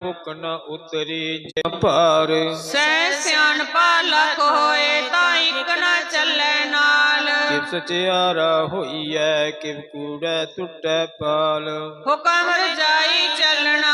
ਭੁੱਖ ਨ ਉਤਰੀ ਜਿ ਭਾਰ। ਸਹਿ ਸਿਆਣਪਾ ਲਖ ਹੋਏ ਤਾਂ ਇੱਕ ਨਾ ਚੱਲੇ ਨਾਲ। ਕਿਵ ਸਚਿਆਰਾ ਹੋਈਐ ਕਿਵ ਕੂੜੈ ਟੁੱਟੈ ਪਾਲ। ਹੁਕਮ ਰਜਾਈ ਚੱਲਣਾ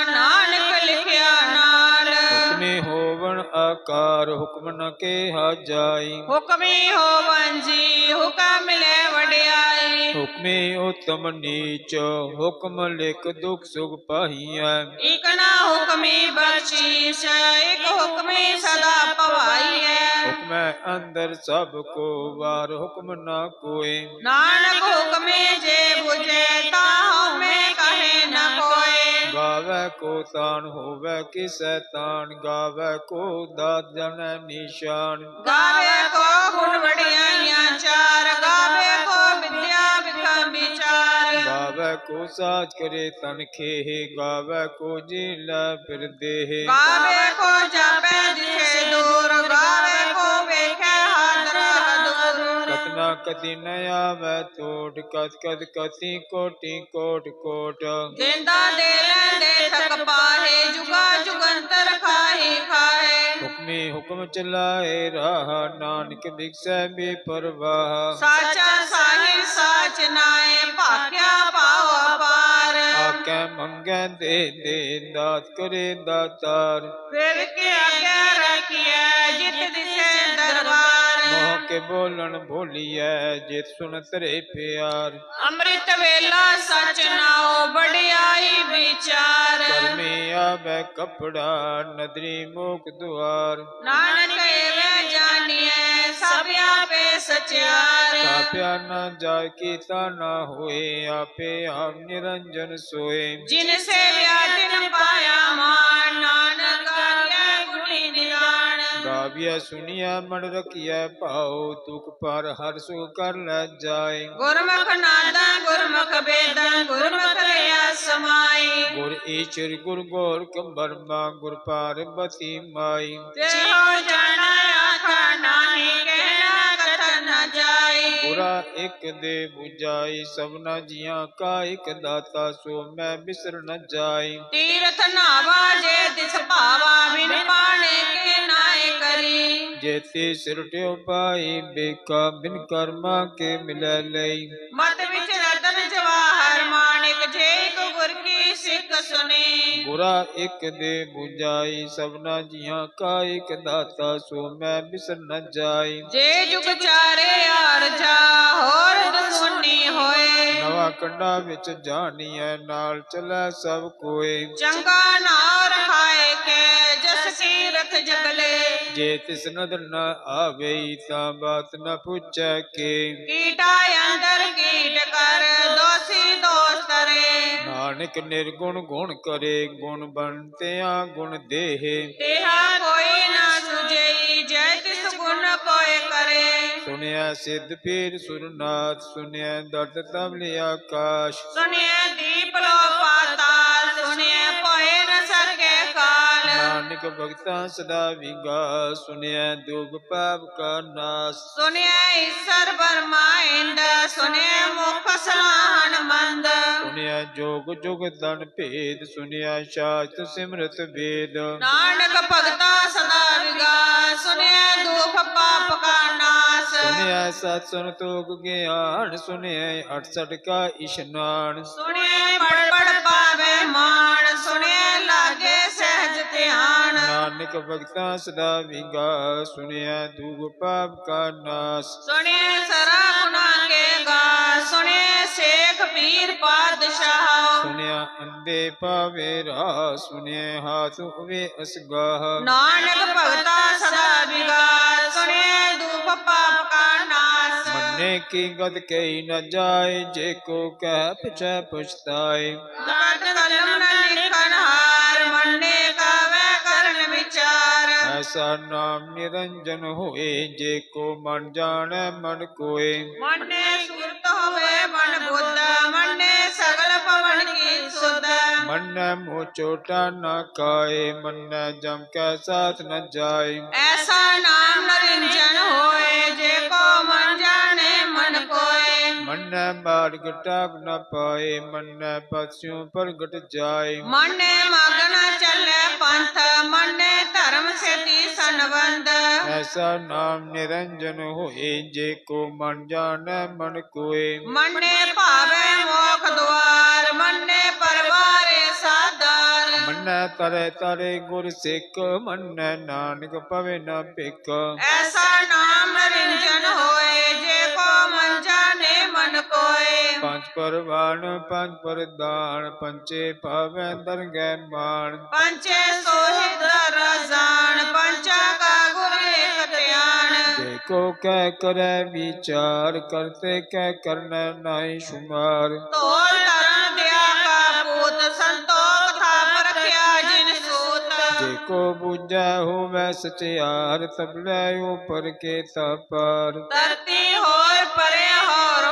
ਨਾਨਕ ਲਿਖਿਆ ਨਾਲ। ਹੁਕਮੀ ਹੋਵਣ ਆਕਾਰ ਹੁਕਮ ਨ ਕੇਹਾ ਜਾਈ। ਹੁਕਮੀ ਹੋਵਨ ਜੀ ਹੁਕਮ ਮਿਲੇ ਵਡਿਆਈ। ਹੁਕਮੀ ਉਤਮ ਨੀਚ ਹੁਕਮ ਲਿਖ ਦੁਖ ਸੁਖ ਪਾਹੀਐ। ਇਕ ਨਾ ਹੁਕਮੀ ਬਖਸ਼ੀਸ਼ ਇਕ ਹੁਕਮੀ ਸਦਾ ਪਵਾਈਐ। ਹੁਕਮੈ ਅੰਦਰ ਸਭ ਕੋ ਵਾਰ ਹੁਕਮ ਨਾ ਕੋਇ। ਨਾਨਕ ਹੁਕਮੇ ਜੇ ਬੁਝੇ ਤਾ ਹਉਮੈ ਕਹੇ ਨ ਕੋਇ। ਗਾਵੈ ਕੋ ਤਾਣ ਹੋਵੈ ਕਿਸੈ ਤਾਣ ਗਾਵੈ ਕੋ ਦਾਤ ਜਨੈ ਨਿਸ਼ਾਨ। ਗਾਵੇ ਕੋ ਗੁਣ ਵਡਿਆਈਆਂ ਚਾਰ ਗਾਵੇ ਕੋ ਵਿਦਿਆ ਵਿਖਮ ਵਿਚਾਰ। ਗਾਵੈ ਕੋ ਸਾਚ ਕਰੇ ਤਨ ਖੇਹ ਗਾਵੈ ਕੋ ਜੀ ਲੈ ਫਿਰ ਦੇਹ। ਗਾਵੇ ਕੋ ਜਾਪੈ ਦਿਸੇ ਦੂਰ ਗਾਵੇ ਕੋ ਵੇਖੈ ਹਾਦਰ ਹਦੂਰ। ਕਤਨਾ ਕਤੀ ਨ ਆਵੈ ਤੋਟ ਕਤ ਕਤ ਕਤੀ ਕੋਟੀ ਕੋਟ ਕੋਟ। ਦੇਂਦਾ ਦੇ ਲੈਂਦੇ ਥਕ ਪਾਹੇ ਜੁਗਾ ਜੁਗੰਤਰ ਖਾਹੀ ਖਾਹੇ। ਹੁਕਮੀ ਹੁਕਮ ਚਲਾਏ ਰਾਹ ਨਾਨਕ ਬਿਕਸੈ ਬੇਪਰਵਾਹ। ਸਾਚਾ ਸਾਹਿਬ ਸਾਚ ਨਾਏ ਭਾਖਿਆ ਪਾਉ ਅਪਾਰ। ਆਕੈ ਮੰਗੈ ਦੇ ਦਾਤ ਕਰੇ ਦਾਤਾਰ। ਫਿਰ ਕੇ ਆਗੇ ਰੱਖੀਐ ਜਿਤ ਦਿਸੇ ਦਰਬਾਰ। ਮੋਹ ਕੇ ਬੋਲਣ ਬੋਲੀਐ ਜਿਤ ਸੁਣ ਤਰੇ ਪਿਆਰ। ਅੰਮ੍ਰਿਤ ਵੇਲਾ ਸਚ ਨਾਉ ਵਡਿਆਈ ਵਿਚਾਰ। ਕਰਮੀ ਆਵੈ ਕਪੜਾ ਨਦਰੀ ਮੋਖ ਦੁਆਰ। ਨਾਨਕ ਏਵੇਂ ਜਾਣੀਐ ਸਭ ਆਪੇ ਸਚਿਆਰ। ਤਾਪਿਆ ਨ ਜਾਇ ਕੀਤਾ ਨਾ ਹੋਏ ਆਪੇ ਆਪ ਨਿਰੰਜਨ ਸੋਏ। ਜਿਨ ਸੇਵਿਆ ਤਿਨ ਪਾਇਆ ਮਾਨ ਨਾਨਕ ਆਗਿਆ ਗੁਣੀ ਨਿਦਾਨ। ਗਾਵੀਐ ਸੁਣੀਐ ਮਨ ਰਖੀਐ ਭਾਉ ਤੁਕ ਪਰ ਹਰ ਸੁਖ ਕਰ ਲੈ ਜਾਏ। ਗੁਰਮੁਖ ਨਾਦਾ ਗੁਰਮੁਖ ਬੇਦਾ ਗੁਰਮੁਖ ਰਿਆ ਸਮਾਈ। ਗੁਰ ਈਸ਼ਰ ਗੁਰ ਗੋਰਖ ਬਰਮਾ ਗੁਰ ਪਾਰਬਤੀ ਮਾਈ। ਤੇਹੋ ਜਾਣਾ ਆਖਾ ਨਾਹੀ ਕਹਿਣਾ ਕਥਨ ਨ ਜਾਈ। ਗੁਰਾ ਇਕ ਦੇ 부ਜਾਈ ਸਭਨਾ ਜੀਆਂ ਕਾ ਇਕ ਦਾਤਾ ਸੋ ਮੈਂ ਬਿਸਰ ਨ ਜਾਈ। ਤੀਰਥ ਨਾਵਾ ਜੇ ਤਿਸ ਭਾਵਾ ਬਿਨ ਪਾਣੇ ਕੇ ਨਾਏ ਕਰੀ। ਜੇਤੀ ਸਿਰਟਿਓ ਪਾਈ ਬੇਕਾ ਬਿਨ ਕਰਮਾ ਕੇ ਮਿਲੈ ਲਈ। ਮਤ ਵਿੱਚ ਰਤਨ ਜਵਾਹਰ ਮਾਣਿਕ ਜੇ ਇਕ ਗੁਰ ਕੀ ਸਿੱਖ ਸੁਣੀ। ਗੁਰਾ ਇਕ ਦੇ 부ਜਾਈ ਸਭਨਾ ਜੀਆਂ ਕਾ ਇਕ ਦਾਤਾ ਸੋ ਮੈਂ ਬਿਸਰ ਨ ਜਾਈ। ਜੇ ਜੁਗ ਚਾਰੇ ਆਰਜਾ ਹੋਰ ਦੁਸ਼ਮਨੀ ਹੋਏ। ਨਵਾ ਕੰਡਾ ਵਿੱਚ ਜਾਣੀਐ ਨਾਲ ਚਲੈ ਸਭ ਕੋਏ। ਚੰਗਾ ਨਾਉ ਰਖਾਏ ਕੇ ਜਸ ਕੀਰਤ ਜਗਲੇ। ਜੇ ਤਿਸ ਨਦਰ ਨ ਆਵਈ ਤਾਂ ਬਾਤ ਨ ਪੁੱਛੈ ਕੇ। ਕੀਟਾ ਅੰਦਰ ਕੀਟ ਕਰ ਦੋਸੀ ਦੋਸ ਕਰੇ। ਨਾਨਕ ਨਿਰਗੁਣ ਗੁਣ ਕਰੇ ਗੁਣ ਬੰਤਿਆ ਗੁਣ ਦੇਹ। ਤੇਹਾ ਕੋਈ ਨਾ ਸੁਝਈ ਜੈ ਤਿਸ ਗੁਣ ਕੋਇ ਕਰੇ। ਸੁਣਿਆ ਸਿੱਧ ਪੀਰ ਸੁਰਨਾਥ ਸੁਣਿਆ ਦਰਦ ਤਬਲਿ ਆਕਾਸ਼। ਸੁਣਿਐ ਦੀਪ ਲੋ ਪਾਤਾਲ ਸੁਣਿਐ ਭੋਏ ਨ ਸਰਗੇ ਕਾਲ। ਨਾਨਕ ਭਗਤਾਂ ਸਦਾ ਵਿਗਾ ਸੁਣਿਆ ਦੁਖ ਪਾਪ ਕਾ ਨਾਸ। ਸੁਣਿਐ ਈਸਰ ਬਰਮਾਇੰਦ ਸੁਣਿਐ ਮੁਖ ਸਲਾਹਣ ਮੰਦ। ਸੁਣਿਆ ਜੋਗ ਜੁਗ ਦਨ ਭੇਦ ਸੁਣਿਆ ਸ਼ਾਸਤ ਸਿਮਰਤ ਵੇਦ। ਨਾਨਕ ਭਗਤਾ ਸਦਾ ਵਿਗਾ ਸੁਣਿਐ ਦੁਖ ਪਾਪ ਕਾ ਨਾਸ। ਸੁਣਿਆ ਸਤ ਸੰਤੋਖ ਗਿਆਨ ਸੁਣਿਆ 68 ਕਾ ਇਸ਼ਨਾਨ। ਸੁਣਿਐ ਪੜ ਪੜ ਪਾਵੇ ਮਾਨ ਸੁਣਿਐ ਲਾਗੇ ਸਹਿਜ ਧਿਆਨ। ਨਾਨਕ ਭਗਤਾਂ ਸਦਾ ਵਿਗਾ ਸੁਣਿਆ ਦੁਖ ਪਾਪ ਕਾ ਨਾਸ। ਸੁਣਿਐ ਸਰਾ ਗੁਨਾ ਕੇ ਗਾ ਸੁਣਿਐ ਸੇਖ ਪੀਰ ਪਾਤਸ਼ਾਹ। ਸੁਣਿਆ ਅੰਦੇ ਪਾਵੇ ਰਾਹ ਸੁਣਿਆ ਹਾਥ ਹੋਵੇ ਅਸਗਾਹ। ਨਾਨਕ ਭਗਤਾ ਸਦਾ ਵਿਗਾ ਸੁਣਿਐ ਦੁਖ ਪਾਪ ਕਾ ਨਾਸ। ਮੰਨੇ ਕੀ ਗਦ ਕਈ ਨ ਜਾਏ ਜੇ ਕੋ ਕਹਿ ਪੁਛੈ ਪੁਛਤਾਏ। ਗਦ ਕਲਮ ਨ ਲਿਖਣ ਹਾਰ ਮੰਨੇ ਕਾਵੇ ਕਰਨ ਵਿਚਾਰ। ਐਸਾ ਨਾਮ ਨਿਰੰਜਨ ਹੋਏ ਜੇ ਕੋ ਮਨ ਜਾਣੈ ਮਨ ਕੋਏ। ਮੰਨੇ ਸੁਰਤ ਹੋਵੇ ਮਨ ਬੁੱਧ ਮੰਨੇ ਸਗਲ ਪਵਨ ਕੀ ਸੁਧ। ਮੰਨੈ ਮੋਹ ਚੋਟਾ ਨ ਕਾਏ ਮੰਨੈ ਜਮ ਕੈ ਸਾਥ ਨ ਜਾਏ। ਐਸਾ ਨਾਮ ਨਿਰੰਜਨ ਹੋਏ ਜੇ ਕੋ ਮਨ ਜਾਣੇ ਮਨ ਕੋਏ। ਮੰਨੈ मन्नै मार्ग टाक न पाए, मन्नै पस्यों प्रगट जाए। मन्ने मगन चले पंथ, मन्ने धर्म सेती संबंध। ऐसा नाम निरंजन होए, जे को मन जाने मन कोय। मन्ने भावे मोख द्वार, मन्ने परवारे साधार। मन्नै तरे तरे गुर सिख, मन्नै नानक पवे न भिख। ऐसा नाम निरंजन होए, जे को मन जाने मन कोय। पंच परवान पंच परदान, पंचे पावै दरगह मान। पंचे सोहित रजान, पंचा का गुर एक ध्यान। देखो कह करे विचार, करते कह करना नाई शुमार। तोल तरन दया का पूत, संतोख था परख्या जिन सूत। जेको बुझै होवै सचियार, तबले ऊपर के तापार। धरती होर परे होर,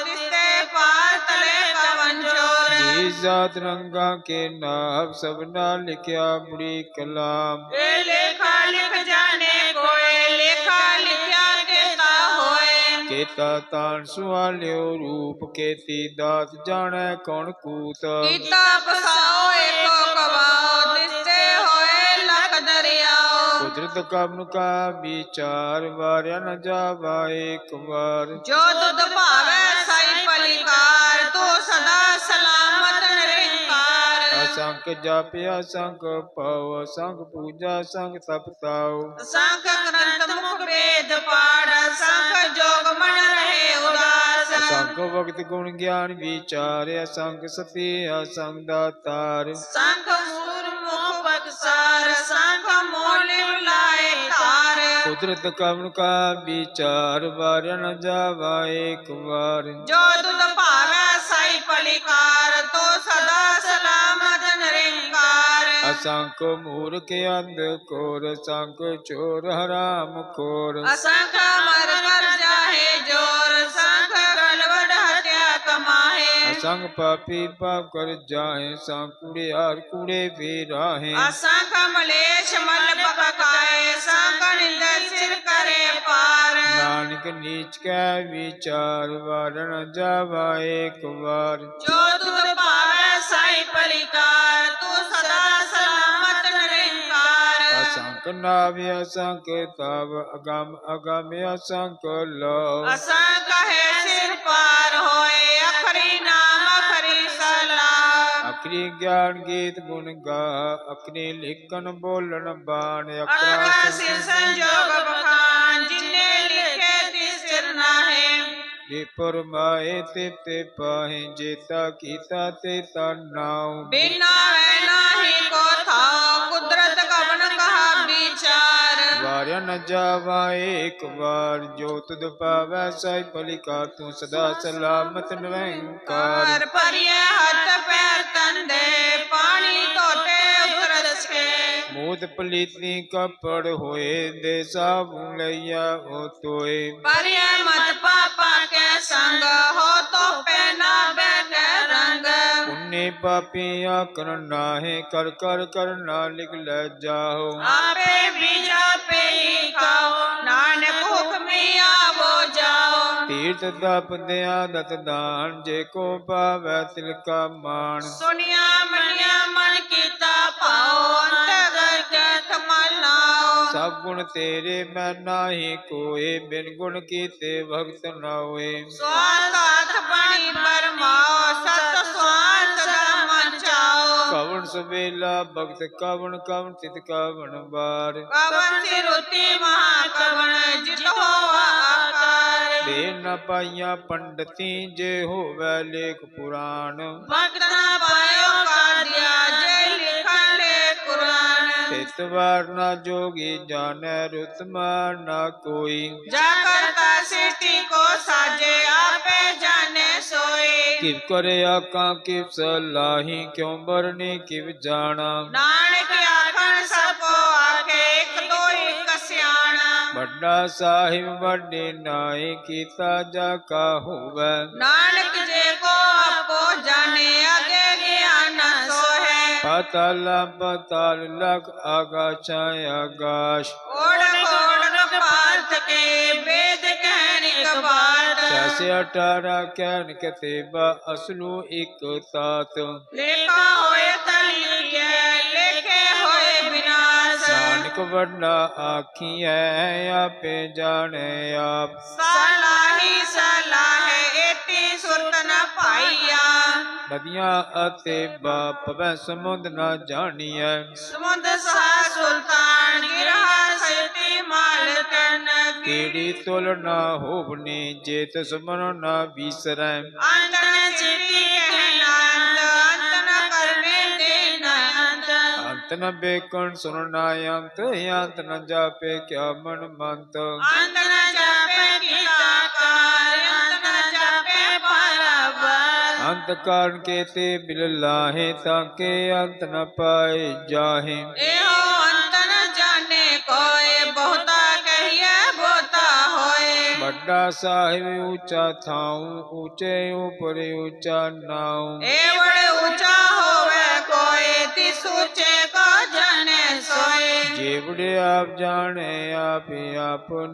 तिसते पार तले कवन जोर। जी जात रंगा के नाम, सबना लिखया बुरी कलाम। ए लेखा लिख जाने कोय, लेखा लिखया केता होए। केता तान सुहाल्यो रूप, केती दात जाने कौन कूत। कीता पसाओ एको कवाओ, तिसते होए लख दरियाओ। कुदरत कवन का विचार, वार्या न जावा एक बार। जो तुध भावे साई पलिकार, तू सदा सलामत निरंकार। असंख जाप असंख पाओ, असंख पूजा असंख तप ताओ। संख ग्रंथ मुख वेद पाठ, संख जोग मन रहे उदास। असंख भगत गुण ज्ञान विचार, असंख सती असंख दातार। संख मूर मुख बगसार, संख मोल लाए तार। कुदरत कवन का विचार, वार्या न जावा एक बार। जो तुध भावे साई पलिकार, तो सदा सलामत निरंकार। असंख मूर्ख अंध कोर, असंख चोर हराम खोर। असंख मर कर जाहे जोर, संख गलवड हत्या कमाहे। असंख पापी पाप कर जाए, संख कूड़ियार कूड़े फिराहे। असंख मलेश मल पकाए, संख निंद सिर करे पार। नानक नीच कै विचार, वार्या न जावा एक बार। जो तुध पावे साई पलिकार, तू सदा सलामत निरंकार। असंख नाभ असंख ताव, अगम अगम असंख लव। असंख है सिर पार होए, अखरी नाम अखरी सलाह। अखरी ज्ञान गीत गुण गा, अखरी लिखन बोलन बाण। अखरा सिर संजोग बखान, जिन्ने लिखे तिस सिर नाहे। जे परमाए ते पाहे, जेता कीता तेता नाउ। बिना वै नाही को थाओ, कुदरत कवन कहा विचार। वार्या न जावा एक बार, जो तुध पावै साई पलिकार। तू सदा सलामत निरंकार। कार परिये हथ पैर तन दे, पानी धोते उतरस के। मूत पलीती कपड़ होए, दे साबुन लैया हो तोए। परिये मत पापा के संग, हो तो पहना बैठे रंग। पुण्य पापी आकर नाहे, कर कर करना लिख ले जाओ। आपे बीजा पे ही खाओ, नानक हुक्मी आवो जाओ। तीर्थ तप दया दत दान, जे को पावै तिल का मान। सुनिया मनिया मन कीता पाओ, अंत गत मलाओ। सब गुण तेरे मैं नाही कोय, बिन गुण कीते भगत न होए। स्वार्थ हाथ बणी बरमाओ, सत स्वार्थ सदा मन चाओ। कवन सुबेला भगत कवन, कवन तित कवन बार। कवन सिरुति महाकवन, जित होवा आकार। दे न पाइया पंडिती, जे होवै लेख पुराण। भक्त न पायो कादिया, जे लिखन ले कुरान। तितवार न जोगी जाने, रुतमार न कोई। जा करता सृष्टि को साजे, आपे जाने सोई। किव करे आका किव सलाही, क्यों बरने किव जाना। नानक आखन सबको आखे, एक दो एक सियाणा। बड़ा साहिब बड़े नाई, कीता जा का होवै। नानक जे को आपो जाने, आगे ज्ञान सोहे। पाताल पाताल लख, आकाश आकाश। ओढ़ ओढ़ पार्थ के, वेद कहनिक बात सहसे 18 कहन कतेबा असलू एक तात लेखा होए तली के लेखे होए विनाश नानक वरना आखिए आपे जाने आप सलाही सलाह एती सुरत न पाइया नदियां अते बाप वै समुद न जानिए समुद सा सुल्तान गिरहा सती माल कन केड़ी तुल न होवनी जेत सुमन न बीसरै अंतन चिति कहना अंत न करने देना अंत न बेकन सुनना अंत अंत न जापे क्या मन मंत अंत न जापे कीताकार अंत न जापे बराबर अंत कारण केते बिल लाहे ताके अंत न पाए जाहे एहो अंत न जाने कोय बहुता कहिए बहुता होए बड़ा साहिब ऊंचा थाऊं ऊंचे ऊपर ऊंचा नाऊं ए बड़े ऊंचा होवे कोई तिस ऊंचे को जाने सोए जेवड़े आप जाने आप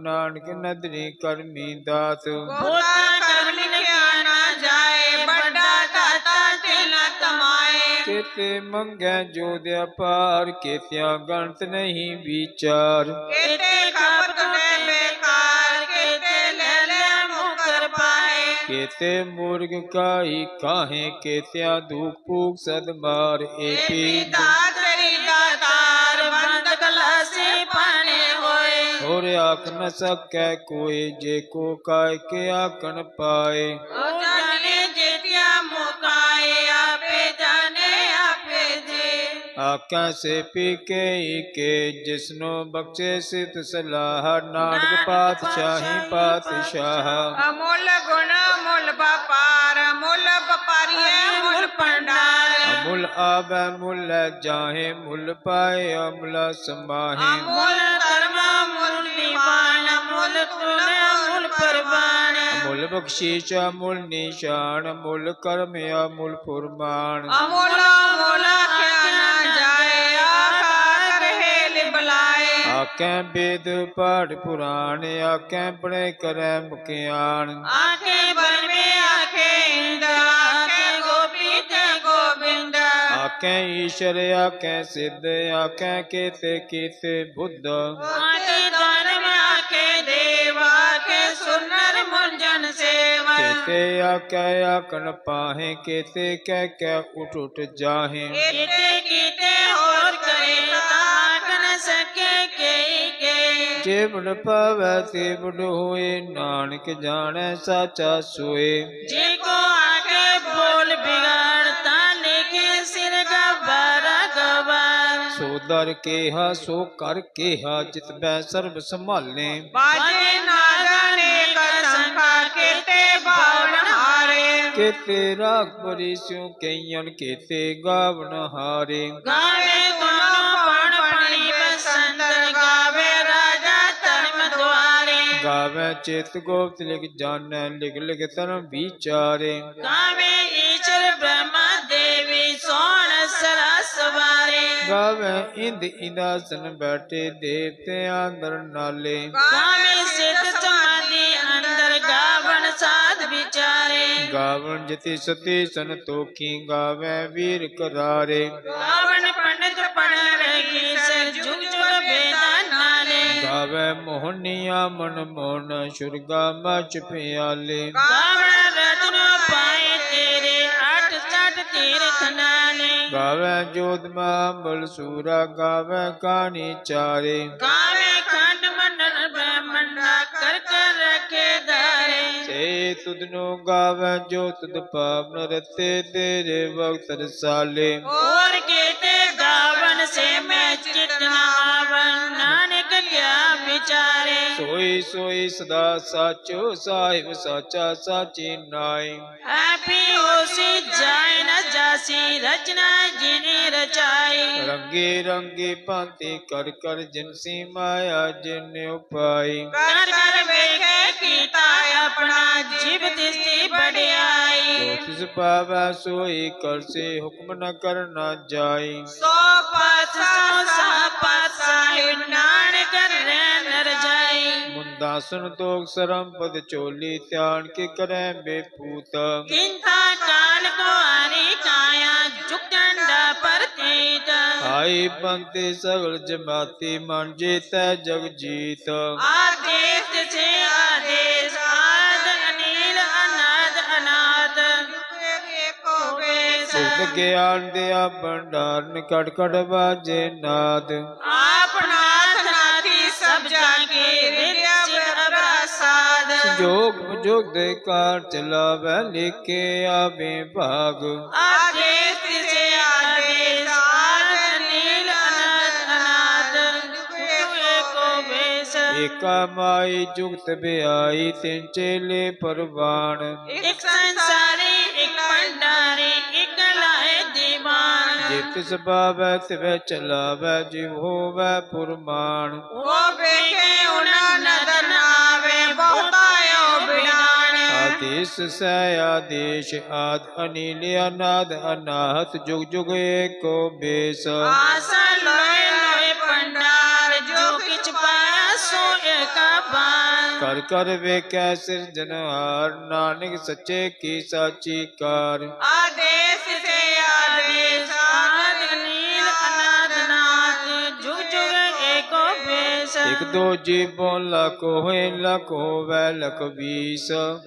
नानक नदरी करमी दात बहुता कर्म लिखिया ना जाए बड़ा दाता तिल कमाए केते मंगे जो दे पार केत्या गणत नहीं विचार केते खपत ने बेकार केते ले ले मुकर पाए केते मुर्ग काई काहे केत्या धूप फूक सद मार एपी दातरी दातार बंद गलासी पाने होए और आख न सकै कोई जे को काय के आकन पाए ओ जाने जेतिया मुकाए आपे जाने आपे जे आका से पी के जिसनो बख्शे सित सलाह नानक पातशाही पातशाह अमूल गुण अमूल व्यापार अमूल व्यापारी है मूल भंडार अमूल आबै मूल जाहे मूल पाए अमूल समाहे अमूल धर्म अमूल निवान अमूल कुल अमूल परवान अमूल बख्शीश अमूल निशान अमूल कर्म अमूल फुरमान अमूल अमूल क्या ना जाए आकार हेल बुलाए आकै वेद पाठ पुराण आकै पढ़े करे मुखियान आखे बर में आखे इंद आखे गोपी ते गोविंद आकै ईश्वर आकै सिद्ध आकै केते बुद्ध आखे धर्म आखे देव आखे सुनर मुंजन सेवा केते आकै आकन पाहे केते कह उठ उठ जाहे केते कीते होर करे ताक न सके के जे बड़ पावै ते बड़ होए नानक जाने साचा सोए जे को आके बोल बिगाड़ता लेके सिर गवारा गवार सो दर केहा सो कर केहा जित बै सर्व संभाले बाजे नागने कसंखा केते बावन हारे केते राग परी स्यों कईयन केते गावन हारे गावे दोनों पण पणी बसंत गावे राजा धर्म द्वारे गावे चित गोप्त लिख जानै लिख लिख धर्म विचारे गावे ईश्वर ब्रह्मा देवी सोन सरसवारे गावे इंद इंदासन बैठे देवते अंदर नाले गावे सिद्ध समाधि अंदर गावन साध विचारे गावन जति सती संतोखी गावे वीर करारे गावन पंडित पण रही से जुग जुग वेदा नाले गावे मोहनिया मन मोहन शुरगा मच प्याले गावन रत्न पाए तेरे आठ साठ तीर्थ नाले गावे जोध बल सूरा गावे कहानी चारे गावे खंड मंडल ब्रह्मंडा कर कर रखे धारे से तुदनो गावे जो तुद पावन रते तेरे वक्त रसाले और केते गावन से मैं चितनावन नानक क्या विचारे सोई सोई सदा साचो साहिब साचा साची नाई हैप्पी होसी जाए न जासी रचना जिने रचाई रंगे रंगे भांति कर कर जिनसी माया जिन उपाई कर कर वेखे कीता अपना जीव तिस्ती बढ़ियाई जो तिस पावै सोई कर से हुक्म न करना जाई सो पासा सा पासा नानक नर जाई मुंदा नासन तोग सरम पद चोली त्यान के करे बेपूत किंथा काल को आरी काया जुग डंडा परतीत आई पंक्ति सगल जमाती मन जीतै जग जीत आदेश से आदेश आद अनिल अनाद अनाद एको वेश सुख ज्ञान दिया भंडारन कट कट बाजे नाद आपनाथ नाथी सब जाके विद्या प्रसाद जोग जोग दे कार चलावे लिखे आवे भाग आदेश से आदेश आद अनिल अनाद अनाद एको वेश एका माई जुगत ब्याई तिन चेले परवान एक संसारी एक भंडारी एक लाए दीवान जित सबावै तिवै चलावै जिव होवै पुरमान वो बेके उना नदन आवे बहुतायो बिनान आदेश सै आदेश आद अनिल अनाद अनाहत जुग जुग एको बेस आशा लोए लोए भंडार जो किछ पाया सो एक बान कर कर वेकै सिरजनहार नानक सच्चे की साची कार आदेश से आदेश आद अनिल अनाद नाथ जुग जुग एको बेश एक दो जीवों लख होए लख होवै लख बीस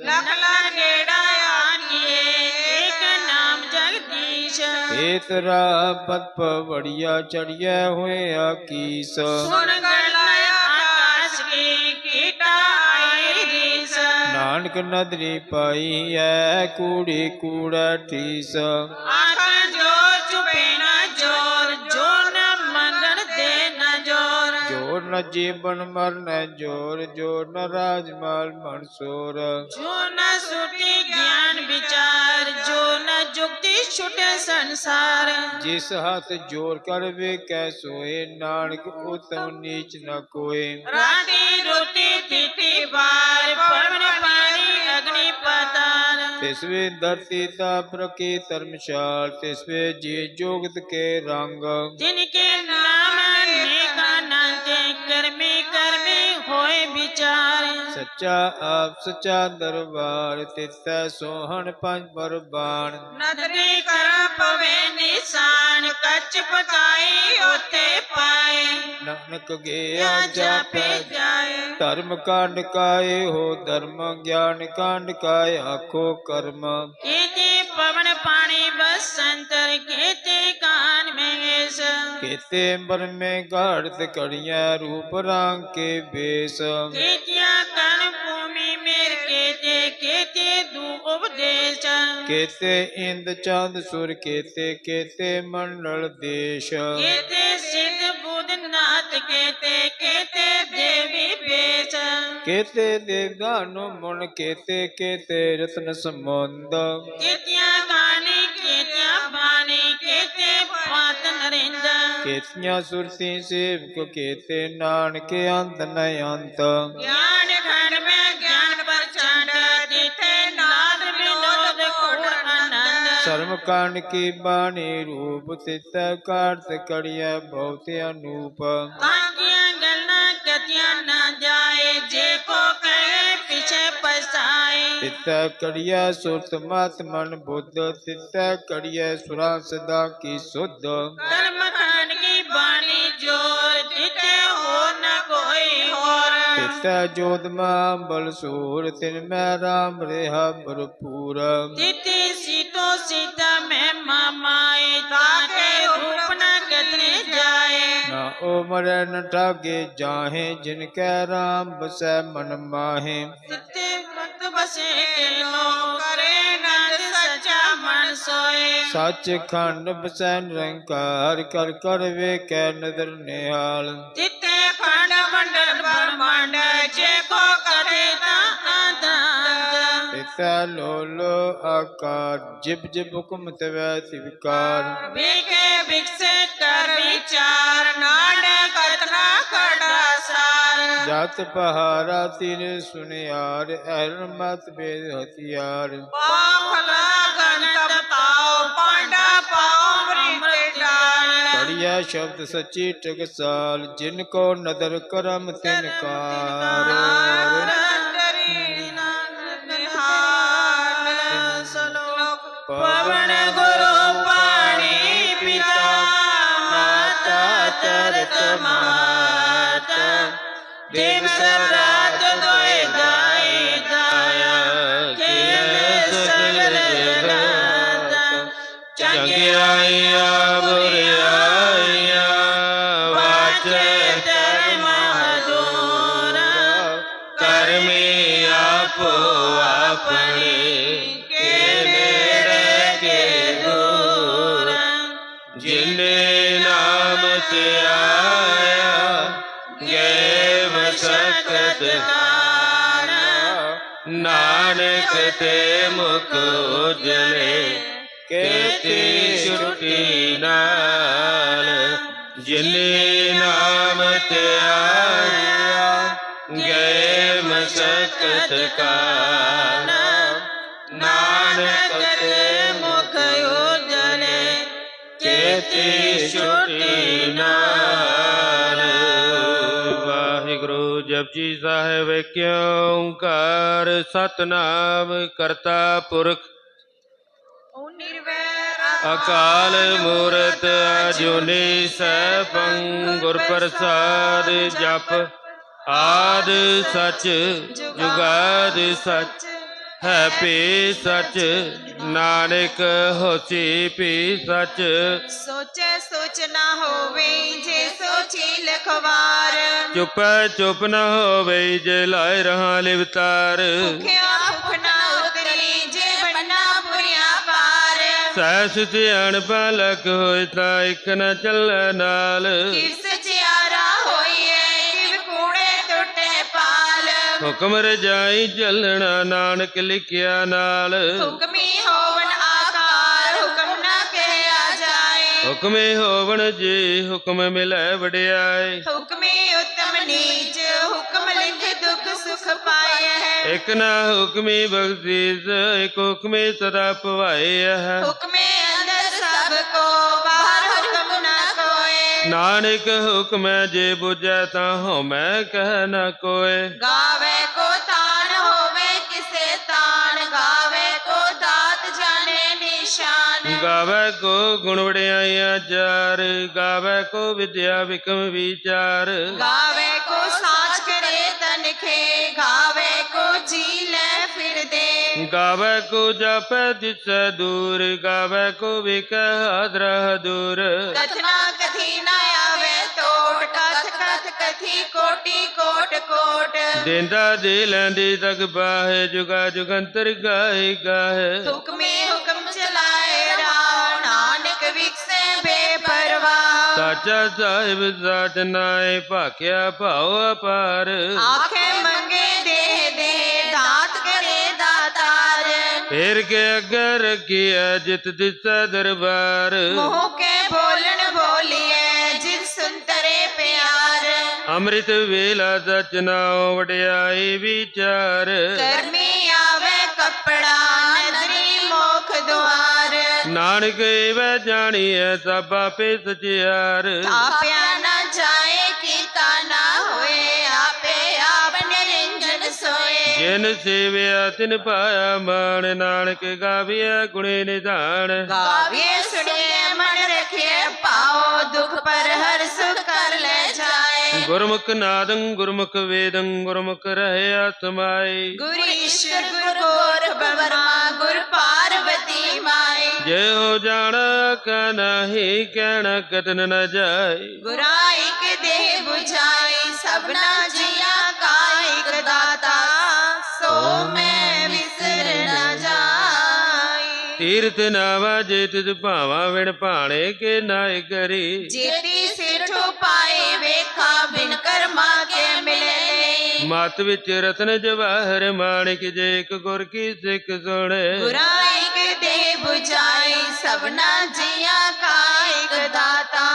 लख लगेड़ा आनिए एक नाम जगदीश तेतरा पद पवड़िया चढ़िया हुए आकीस सुन गलाया आकाश की कीटा आई रीस नानक नदरी पाई है कूड़ी कूड़ा ठीस आखन जोर चुपे न जोर जो न मंगन दे न जोर जोर न जीवन मरण जोर जोर न राजमाल मनसोर जो न सुटी ज्ञान विचार जो न जुक्ति छुटे संसार जिस हाथ जोर कर वे कैसोए नानक उत्तम नीच न कोय राती रोटी तिथि बार पवन पानी अग्नि पताल तिसवे धरती ताप रखी धर्मशाल तिसवे जी जोगत के रंग जिनके नाम अनेकानंत कर्मी कर्मी होए विचार सच्चा आप सच्चा दरबार तितै सोहन पंच बरबान नदरी कर पवे निशान कच पकाई ओते पाए नानक गया जापे जापै जाए धर्म कांड काए हो धर्म ज्ञान कांड काय आखो कर्म केते पवन पानी बसंतर केते कान में गेस केते बर में गाढ़त कड़िया रूप रंग के बेस केतिया कन भूमि मेर केते केते दू उपदेश केते इंद चांद सुर केते केते मंडल देश केते सिद्ध बुद्ध नाथ केते केते देवी बेच केते देवदानो मुन केते केते रत्न संबंध केतिया गानी केतिया बानी केते पात नरेंद्र केतिया सुरती सेवक केते नानक अंत न अंत ज्ञान खंड में ज्ञान प्रचंड तिथे नाद विनोद कूड़ आनंद सर्व कांड की बाणी रूप तित कार्त कड़िया बहुत अनूप कांगिया गलना कतिया न जाए जे को कहे पीछे पछताए तित कड़िया सुरत मत मन बुद्ध तित कड़िया सुरा सदा की शुद्ध कर्म खंड की बाणी जोर तिथे हो न कोई और तित जोधमा बल सूर तिन में राम रेहा भरपूर तिथि सीतो सीता में मामाए ताके रूप न कतरे जाए न उमर न ठागे जाहे जिनके राम बसै मन माहे तिथे भक्त बसे के लो करे नंद सच्चा मन सोए सच खंड बसै निरंकार कर कर वे कै नदर निहाल तिथे खंड मंडल ब्रह्मांड जे को करे ता अंत तित लोलो आकार जिब जिब हुक्म तवै तिविकार बिके बिकसे कर विचार नाड कतना कड़ा सार जात पहारा तीर सुनियार एहर मत बेद हथियार पाव लगन तब ताओ पांडा पाओ मृत डाल यह शब्द सच्ची टकसाल जिनको नदर करम तिनकार पवन गुरु पाणी पिता माता तरत माता दिन रात दोए गाय गाया खेल सगल जगत चंगियाइया बुरियाइया वाचे धर्म हजूर कर्मी आपो अपने नाम से आया गए मशक्कत नानक ते मुख उजले कहते छुट्टी नाल जिन्ने नाम ते आया गए मशक्कत का नानक ते मुख उजले कहते छुट्टी नाल। वाहिगुरु जपजी साहिब ਓਂਕਾਰ ਸਤਨਾਮ ਕਰਤਾ ਪੁਰਖ ਅਕਾਲ ਮੂਰਤ ਅਜੂਨੀ ਸੈਭੰ ਗੁਰ ਪ੍ਰਸਾਦ ਜਪ ਆਦ ਸਚ ਜੁਗਾਦ ਸਚ ਹੈ ਭੀ ਸਚ ਨਾਨਕ ਹੋਸੀ ਭੀ ਸਚ सोचे सोच ना होवे जे सोची लखवार ਚੁਪੈ ਚੁਪ ਨ ਹੋਵੇ ਜੇ ਲਾਇ ਰਹਾ ਲਿਵਤਾਰ भूखिया भूख ना उतरी जे बनना पुरिया पार ਸਹਿਸ ਧਿਆਨ ਪਾਲਕ ਹੋਇ ਤਾਂ ਇਕ ਨ ਚੱਲੈ ਨਾਲ किव सचियारा होइए किव कूड़े टुटे पाल ਹੁਕਮ ਰਜਾਈ ਚੱਲਣਾ ਨਾਨਕ ਲਿਖਿਆ ਨਾਲ हुक्मी होवन आकार हुक्म ना कहया जाए ਹੁਕਮੇ ਹੋਵਣ ਜੀ ਹੁਕਮ ਮਿਲੈ ਵਡਿਆਈ हुक्मी उत्तम नीच हुक्म लिख दुख सुख पाए है ਇਕ ਨਾ ਹੁਕਮੀ ਬਖਸ਼ੀਸ ਇਕ ਹੁਕਮੇ ਸਦਾ ਭਵਾਏ ਹੈ हुक्मे अंदर सबको बाहर हुक्म ना कोए ਨਾਨਕ ਹੁਕਮੈ ਜੇ ਬੁਝੈ ਤਾਂ ਹਉਮੈ ਕਹਿ ਨ ਕੋਇ गावे को तान होवे किसे तान गावे को दात जाने निशान ਗਾਵੈ ਕੋ ਗੁਣ ਵਡਿਆਈਆਂ ਚਾਰ ਗਾਵੈ ਕੋ ਵਿਦਿਆ ਵਿਕਮ ਵਿਚਾਰ गावे को साच करे तनखे गावे को जी ले फिर दे ਗਾਵੈ ਕੋ ਜਾਪੈ ਦਿਸੈ ਦੂਰ ਗਾਵੈ ਕੋ ਵਿਕੈ ਹਾਦਰਾ ਦੂਰ कथना कथी न आवे तोड़ कथ कथ कथी कोटि कोट कोट ਦੇਂਦਾ ਦੇ ਲੈਂਦੀ ਤਕ ਬਾਹੇ ਜੁਗਾ ਜੁਗੰਤਰ ਗਾਏ ਗਾਹੇ हुक्मे हुक्म चलाए राव नानक विकसे बेपरवाह ਸਾਚਾ ਸਾਹਿਬ ਸਾਚ ਨਾਏ ਭਾਖਿਆ ਭਾਉ ਅਪਾਰ आंखें मंगे दे दे दांत करे दातार ਫੇਰ ਕੇ ਅੱਗੇ ਰੱਖੀਐ ਜਿਤ ਦਿਸੈ ਦਰਬਾਰ मुंह के बोलन बोलिए जिन सुनतरे प्यार ਅੰਮ੍ਰਿਤ ਵੇਲਾ ਸਚ ਨਾਉ ਵਡਿਆਈ ਵਿਚਾਰ गर्मी आवे कपड़ा नदरी मोख द्वार ਨਾਨਕ ਏਵੈ ਜਾਣੀਐ ਸਭ ਆਪੇ ਸਚਿਆਰ आपया न जाए कीता ना होए आपे आप निरंजन सोए ਜਿਨ ਸੇਵਿਆ ਤਿਨ ਪਾਇਆ ਮਾਨ ਨਾਨਕ ਗਾਵਿਆ ਗੁਣੇ ਨਿਧਾਨ गाविए सुनिए मन रखिए पाओ दुख पर हर सुख कर ले जाए ਗੁਰਮੁਖ ਨਾਦੰ ਗੁਰਮੁਖ ਵੇਦੰ ਗੁਰਮੁਖ ਰਹਿਆ ਸਮਾਈ गुरु ईश्वर गुरु गोर ब्रह्मा गुरु पार्वती माई ਜੇ ਹੋ ਜਾਣਾ ਕਾ ਨਹੀਂ ਕਹਿਣਾ ਕਤਨ ਨ ਜਾਏ गुराई के देह बुझाई सबना जिया का एक दाता सो मैं विसर न जाई ਤੀਰਥ ਨਾਵਾ ਜੇ ਤਿਸ ਭਾਵਾ ਵਿਣ ਭਾਣੇ ਕੇ ਨਾਇ ਕਰੀ जेती सिर पाए वेखा बिन कर्मा के मिले नहीं ਮਤ ਵਿੱਚ ਰਤਨ ਜਵਾਹਰ ਮਾਣਿਕ ਜੇ ਇੱਕ ਗੁਰ ਕੀ ਸਿੱਖ ਸੁਣੇ बुराई के देह बुझाई सबना जिया का एक दाता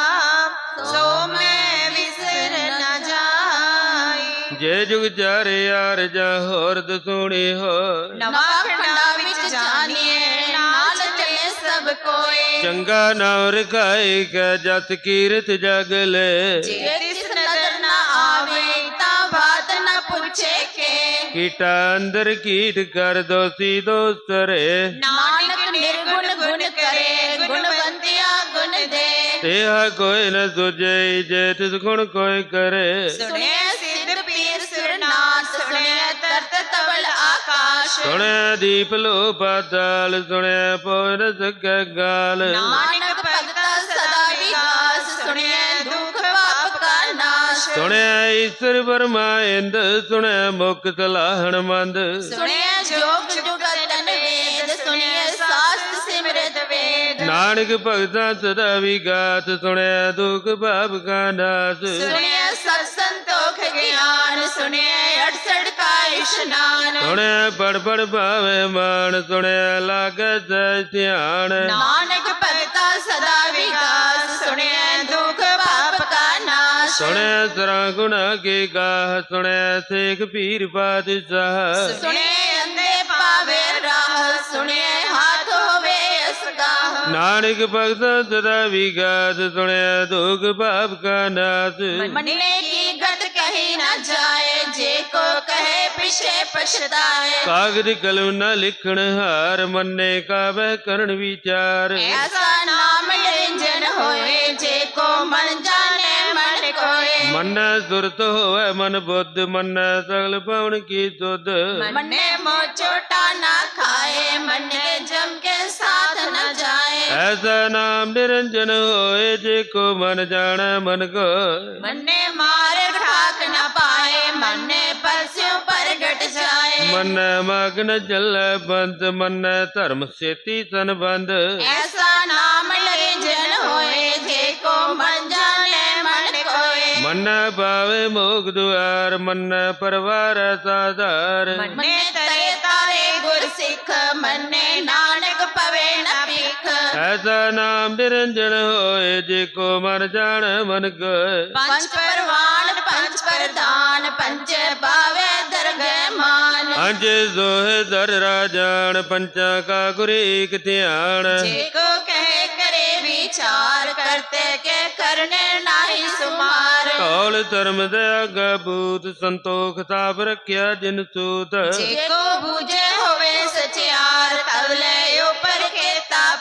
सो मैं विसर न जाई ਜੇ ਜੁਗ ਚਾਰੇ ਯਾਰ ਜਾਂ ਹੋਰ ਦਸੂਣੀ ਹੋ नवा खंडा विच जानिए नाल चले सब ਸਭ ਕੋਏ। ਚੰਗਾ ਨਾਮ ਰਖਾਏ ਕੈ ਜਤ ਕੀਰਤ ਜਗ ਲੈ। ਜੇ ਤਿਸ ਨਦਰ ਨਾ ਆਵੇ ਤਾਂ ਬਾਤ ਨਾ ਪੁੱਛੇ ਕੇ। ਕੀਟਾ ਅੰਦਰ ਕੀਟ ਕਰ ਦੋਸੀ ਦੋਸਰੇ। ਨਾਨਕ ਨਿਰਗੁਣ ਗੁਣ ਕਰੇ ਗੁਣਵੰਤਿਆ ਗੁਣ ਦੇ। ਤੇਹਾ ਕੋਈ ਨ ਸੁਝੇ ਜੇ ਤਿਸ ਗੁਣ ਕੋਈ ਕਰੇ। ਸੁਣਿਆ ਸਿੱਧ ਪੀਰ ਸੁਰਨਾਥ ਸੁਣਿਆ ਤਰਤ ਤਵਲ ਆਕਾਸ਼। ਸੁਣਿਆ ਦੀਪ ਲੋ ਪਾਤਾਲ ਸੁਣਿਆ ਪੋਇ ਨ ਸਕੈ ਗਾਲ। ਨਾਨਕ ਭਗਤਾ ਸਦਾ ਵਿਗਾਸ ਸੁਣਿਆ ਦੁਖ ਪਾਪ ਕਾ ਨਾਸ਼। ਸੁਣਿਆ ਈਸ਼ਰ ਬਰਮਾ ਇੰਦ ਸੁਣਿਆ ਮੁਖ ਸਲਾਹਣ ਮੰਦ। ਸੁਣਿਆ ਜੋਗ ਜੁਗਤ ਵੇਦ ਸੁਣਿਆ ਸਾਸਤ ਸਿਮਰਤ ਵੇਦ। ਨਾਨਕ ਭਗਤਾਂ ਸਦਾ ਵਿਗਾਸ ਸੁਣਿਆ ਦੁਖ ਪਾਪ ਕਾ ਨਾਸ। ਸੁਣਿਆ ਸਤ ਸੰਤੋਖ ਗਿਆਨ ਸੁਣਿਆ 68 ਕਾ ਇਸ਼ਨਾਨ। ਸੁਣਿਆ ਪੜ ਪੜ ਭਾਵੇ ਮਾਨ ਸੁਣਿਆ ਲਾਗੈ ਸਹਿ ਧਿਆਨ। ਨਾਨਕ ਭਗਤਾ ਸਦਾ ਵਿਗਾਸ ਸੁਣਿਆ ਦੁਖ ਪਾਪ ਕਾ ਨਾਸ਼। ਸੁਣਿਆ ਸਰਾ ਗੁਣਾ ਕੇ ਗਾਹ ਸੁਣਿਆ ਸੇਖ ਪੀਰ ਪਾਤਸ਼ਾਹ। ਸੁਣਿਆ ਅੰਦੇ ਪਾਵੇ ਰਾਹ ਸੁਣਿਆ ਹਾਥ ਹੋਵੇ ਅਸਗਾਹ। ਨਾਨਕ ਭਗਤਾਂ ਸਦਾ ਵਿਗਾਸ ਸੁਣਿਆ ਦੁਖ ਪਾਪ ਕਾ ਨਾਸ। ਮੰਨੇ ਕੀ ਗਤ ਕਹੀ ਨਾ ਜਾਏ ਜੇ ਕੋ ਕਹੇ ਪਿਛੇ ਪਛਤਾਏ। ਕਾਗਦ ਕਲਮ ਨਾ ਲਿਖਣ ਹਾਰ ਮੰਨੇ ਕਾਬਹਿ ਕਰਨ ਵਿਚਾਰ। ਐਸਾ ਨਾਮ ਨਿਰੰਜਨ ਹੋਏ ਜੇ ਕੋ ਮਨ ਜਾਣੇ ਮਨ ਕੋਏ। ਮੰਨੈ ਸੁਰਤ ਹੋਵੇ ਮਨ ਬੁੱਧ ਮੰਨੈ ਸਗਲ ਪਵਨ ਕੀ ਸੁਧ। ਮੰਨੇ ਮੋ ਚੋਟਾ ਨਾ ਖਾਏ ਮੰਨੇ ਜਮ ਕੇ ਸਾਥ न जाए। ऐसा नाम निरंजन होए जे को मन जाने मन को। मन्ने मार ठाक न पाए मन्ने परस्यों परगट जाए। मन मग्न जल बंद मन धर्म सेती सन बंद। ऐसा नाम निरंजन होए जे को मन जाने मन कोए। मन पावे मोग दुआर मन परवार साधार। मन्ने तरे तारे गुर सिख मन्ने नानक पवे न भीख। ऐसा नाम निरंजन होए जे को मन जान मन को। पंच परवान पंच प्रधान पंच पावे दरगह मान। पंच जोहे दर राजान पंचा का गुर एक ध्यान। जे को कहे करे विचार करते के करने नाही सुमार। कौल धर्म दया भूत संतोख ताप रखिया जिन सूत। जे को बूझे होवे सचियार तवले ऊपर के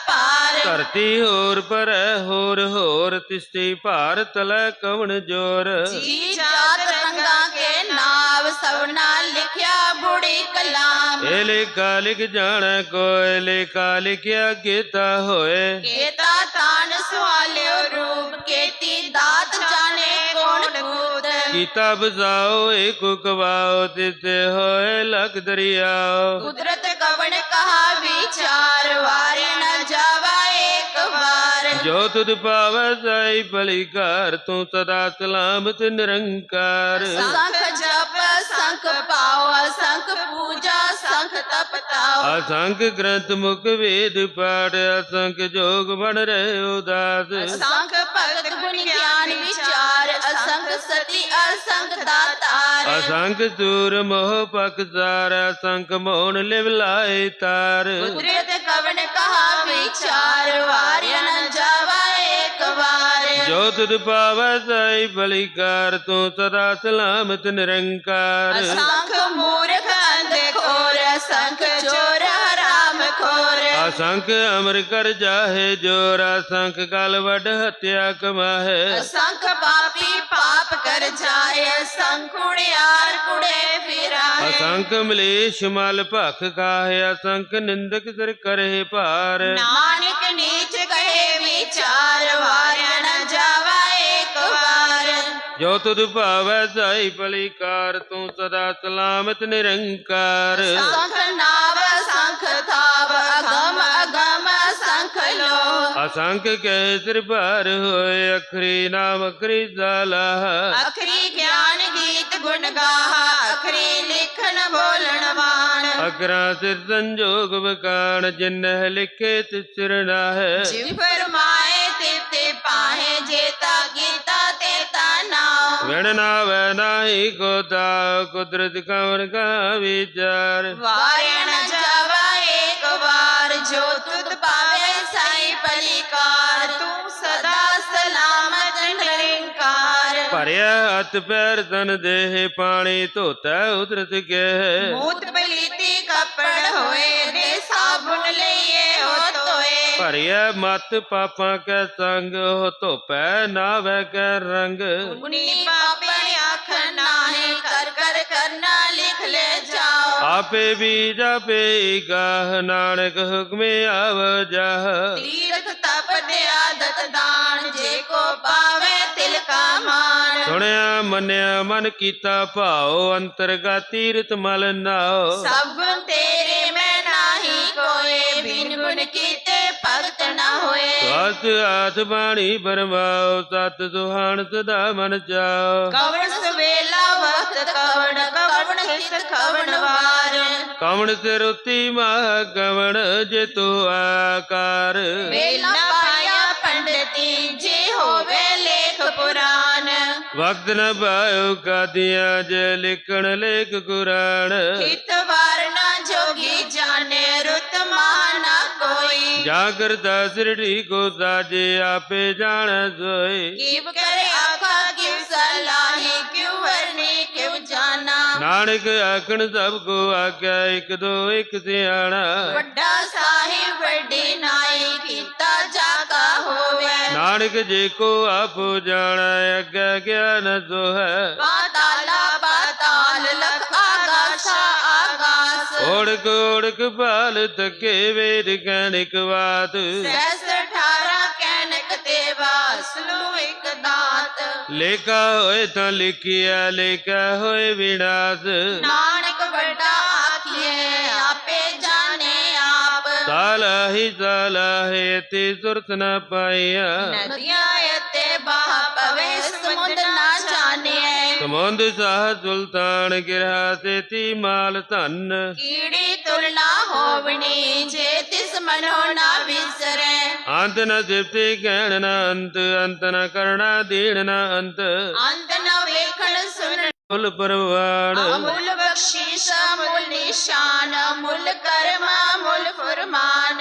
पार। धरती होर पर होर तिष्ठि भार तलै कवन जोर। जी जात रंगा के नाव सबना लिखया बुढ़ी कलाम। ए लेखा लिख जाने कोय लेखा लिखिया गीता होए। केता तान सवाल्यो रूप केती दात जाने कौन कूद। गीता बजाओ एक कवाओ तिथे होए लख दरियाओ। कुदरत कवन कहा विचार वारे न जावा एक बार। जो तुद पावै साई भलीकार तू सदा सलामत निरंकार। संख जप संख पाओ संख पूजा संख तप ताओ। असंख ग्रंथ मुख वेद पाठ असंख जोग बन रहे उदास। असंख भगत गुण ज्ञान विचार असंख सती असंख दातार। असंख सूर मोह पक्षार असंख मोहन लिव लाए तार। कुदरत कवन कहा विचार वार्य न जावा एक बार। जो तुद पावै साई भलीकार तू सदा सलामत निरंकार। असंख मूर्ख अंधे खोर असंख चोर हराम खोर। असंख अमर कर जाहे जोर असंख गल वड हत्या कमाहे। असंख पापी पाप कर जाए असंख कुड़ियार कुड़े फिराए। असंख मलेश मल भख खाहे असंख निंदक सिर करे पार। नानक नीच कहे विचार वार्य न जावा एक बार। जो तुद पावै साई भलीकार तू सदा सलामत निरंकार। संख नाव संख थाव अगम अगम संख लो। असंख कह सिर भार होए अखरी नाम अखरी साला। अखरी ज्ञान गीत गुण गाहा अखरी लिखन बोलन वाण। अखरा सिर संजोग बकान जिन्ह लिखे तिस सिर नाहे। जिव फरमाए तिते पाहे जेता गीता तेता नाव। विण नावै नाहि को ताव कुदरत कंवर का विचार। वार्य न जावा एक बार जो तुद पावे साई ਭਰਿਆ ਹੱਥ ਪੈਰ ਤਨ ਦੇਹ ਪਾਣੀ ਧੋਤਾ ਉਤਰਤ ਗਏ ਮੂਤ ਪਲੀਤੀ ਕੱਪੜ ਹੋਏ ਦੇ ਸਾਬੁਨ ਲਈਏ ਹੋ ਧੋਏ ਭਰਿਆ ਮਤ ਪਾਪਾਂ ਕੈ ਸੰਗ ਹੋ ਧੋਪੈ ਨਾਵੈ ਕੈ ਰੰਗ ਗੁਨੀ ਪਾਪੇ ਆਖ ਨਾਹੀ ਕਰ ਕਰ ਕਰਨਾ ਲਿਖ ਲੈ ਜਾਓ ਆਪੇ ਬੀਜ ਆਪੇ ਗਾਹ ਨਾਨਕ ਹੁਕਮੇ ਆਵਜਾਹ ਤੀਰਥ ਤਪ ਦੇ ਆਦਤ ਦਾਨ ਜੇ ਕੋ ਪਾਵੇ ਤਿਲ ਕਾ ਮਾਨ ਸੁਣਿਆ ਮੰਨਿਆ ਮਨ ਕੀਤਾ ਭਾਉ ਅੰਤਰਗਾ ਤੀਰਥ ਮਲ ਨਾਉ ਸਭ ਗੁਣ ਤੇਰੇ ਮੈਂ ਨਾਹੀ ਕੋਏ ਬਿਨ ਗੁਣ ਕੀਤੇ ਭਗਤ ਨਾ ਹੋਏ ਸਤ ਆਥ ਬਾਣੀ ਬਰਮਾਓ ਸਤ ਸੁਹਾਣ ਸਦਾ ਮਨ ਜਾਓ ਕਵਣ ਸਵੇਲਾ ਵਕਤ ਕਵਣ ਹਿਤ ਕਵਣ ਵਾਰ ਕਵਣ ਸਿਰੁਤੀ ਮਾ ਕਵਣ ਜੇ ਤੋ ਆਕਾਰ ਵੇਲਾ ਪਾਇਆ ਪੰਡਤੀ ਜੇ ਹੋਵੇ ਲੇਖ ਪੁਰਾਨ ਵਕਤ ਨ ਪਾਇਓ ਕਾਦੀਆਂ ਜੇ ਲਿਖਣ ਲੇਖ ਕੁਰਾਨ ਹਿਤ ਵਾਰ ਨਾ ਜੋਗੀ ਜਾਣੇ ਰੁਤ ਮਾਨਾ ਕੋਈ ਜਾ ਕਰਤਾ ਸਿਰੜੀ ਕੋ ਸਾਜੇ ਆਪੇ ਜਾਣ ਸੋਈ ਕਿਵ ਕਰੇ ਆਖਾ ਕਿਵ ਸਲਾਹੀ ਕਿਉ ਵਰਨੀ ਕਿਵ ਜਾਣਾ ਨਾਨਕ ਆਖਣ ਸਭ ਕੋ ਆਗਿਆ ਇੱਕ ਦੋ ਇੱਕ ਸਿਆਣਾ ਵੱਡਾ ਸਾਹਿਬ ਵੱਡੀ ਨਾਈ ਕੀਤਾ ਜਾਗਾ ਹੋਵੇ ਨਾਨਕ ਜੇ ਕੋ ਆਪੋ ਜਾਣਾ ਅੱਗੇ ਗਿਆਨ ਸੋ ਹੈ ਪਾਤਾਲਾ ਪਾਤਾਲ ਲਖ ਆਗਾਸਾ ਆਗਾਸ ਓੜਕ ਓੜਕ ਬਾਲ ਤੱਕੇ ਵੇਦ ਕਣਿਕ ਬਾਤ ਸੈਸ 18 ਕੈਨਕ ਤੇ ਵਾਸਲੂ ਇੱਕ ਦਾਤ ਲੇਖਾ ਹੋਏ ਤਾਂ ਲਿਖਿਆ ਲੇਖਾ ਹੋਏ ਵਿਨਾਸ਼ ਨਾਨਕ ਵੱਡਾ ਆਖੀਏ ਆਪੇ ਜਾਣੇ ਆਪ ਸਾਲਾਹੀ ਤੇ ਸੁਰਤ ਨ ਪਾਈਆ ਨਦੀਆਂ ਅਤੇ ਬਾਹ ਪਵੇ ਸਮੁੰਦ ਨਾ ਜਾਣਿਐ ਸਮੁੰਦ ਸਾਹ ਸੁਲਤਾਨ ਗਿਰਹਾ ਸੇਤੀ ਮਾਲ ਧਨ ਕੀੜੀ ਤੁਲਨਾ ਹੋਵਣੀ ਜੇ ਤਿਸ ਮਨੋ ਨਾ ਵਿਸਰੈ ਅੰਤ ਨ ਸਿਫਤੇ ਕਹਿਣ ਨ ਅੰਤ ਅੰਤ ਨ ਕਰਣਾ ਦੇਣ ਨ ਅੰਤ ਅੰਤ ਨ ਵੇਖਣ ਸੁਣ ਮੁੱਲ ਪਰਵਾੜ ਅਮੁੱਲ ਬਖਸ਼ੀਸ਼ ਅਮੁੱਲ ਨਿਸ਼ਾਨ ਅਮੁੱਲ ਕਰਮ ਅਮੁੱਲ ਫਰਮਾਨ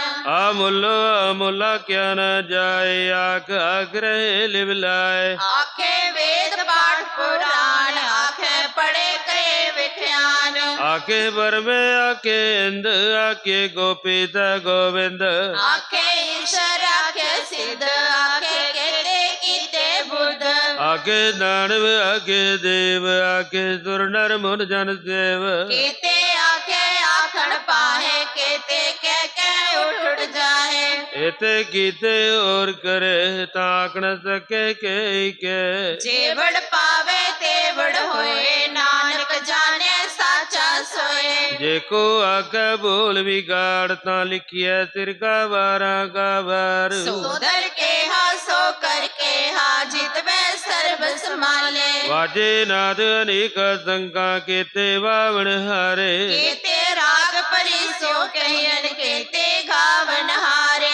ਅਮੁੱਲਾ ਕਿਆ ਨ ਜਾਏ ਆਖ ਆਗ੍ਰਹਿ ਲਿਵ ਲਾਏ ਆਖੇ ਵੇਦ ਪਾਠ ਪੁਰਾਣ ਆਖੇ ਪੜੇ ਕਰੇ ਵਿਖਿਆਨ ਆਕੇ ਬਰਮੇ ਆਕੇ ਇੰਦ ਆਕੇ ਗੋਪੀਤ ਗੋਵਿੰਦ ਆਖੇ ਈਸ਼ਰ ਆਖੇ ਸਿੱਧ ਆਖੇ ਕੇਤੇ ਕੀਤੇ ਬੁੱਧ ਆਕੇ ਦਾਨਵ ਆਕੇ ਦੇਵ ਆਕੇ ਸੁਰ ਨਰ ਮੁਨ ਜਨ ਸੇਵ ਕੀਤੇ ਆਖੇ ਆਖਣ ਪਾਹੇ ਕੀਤੇ ਕਹਿ ਉੱਠ ਜਾਏ ਇਤੇ ਕੀਤੇ ਹੋਰ ਕਰੇ ਤਾਂ ਆਖ ਨ ਸਕੇ ਕੇ ਜੇਵੜ ਪਾਵੇ ਤੇਵੜ ਹੋਏ ਨਾਨਕ ਜਾਣੇ ਸਾਚਾ ਸੋਏ ਜੇ ਕੋ ਆਗੇ ਬੋਲ ਵਿਗਾੜ ਤਾਂ ਲਿਖਿਆ ਸਿਰ ਕਾ ਵਾਰਾਂ ਕਾ ਵਾਰ ਸੋਦਰ ਕੇਹਾ ਸੋ ਕਰ ਕੇਹਾ ਜਿਤਵੇ ਸਰਬ ਸਮਾਲੇ ਵਾਜੇ ਨਾਦ ਅਨੇਕ ਸੰਗਾ ਕੀਤੇ ਵਾਵਣ ਹਾਰੇ ਕੀਤੇ ਰਾਗ ਪਰੀ ਸੋ ਕਹਿਣ ਕੀਤੇ ਗਾਵਨ ਹਾਰੇ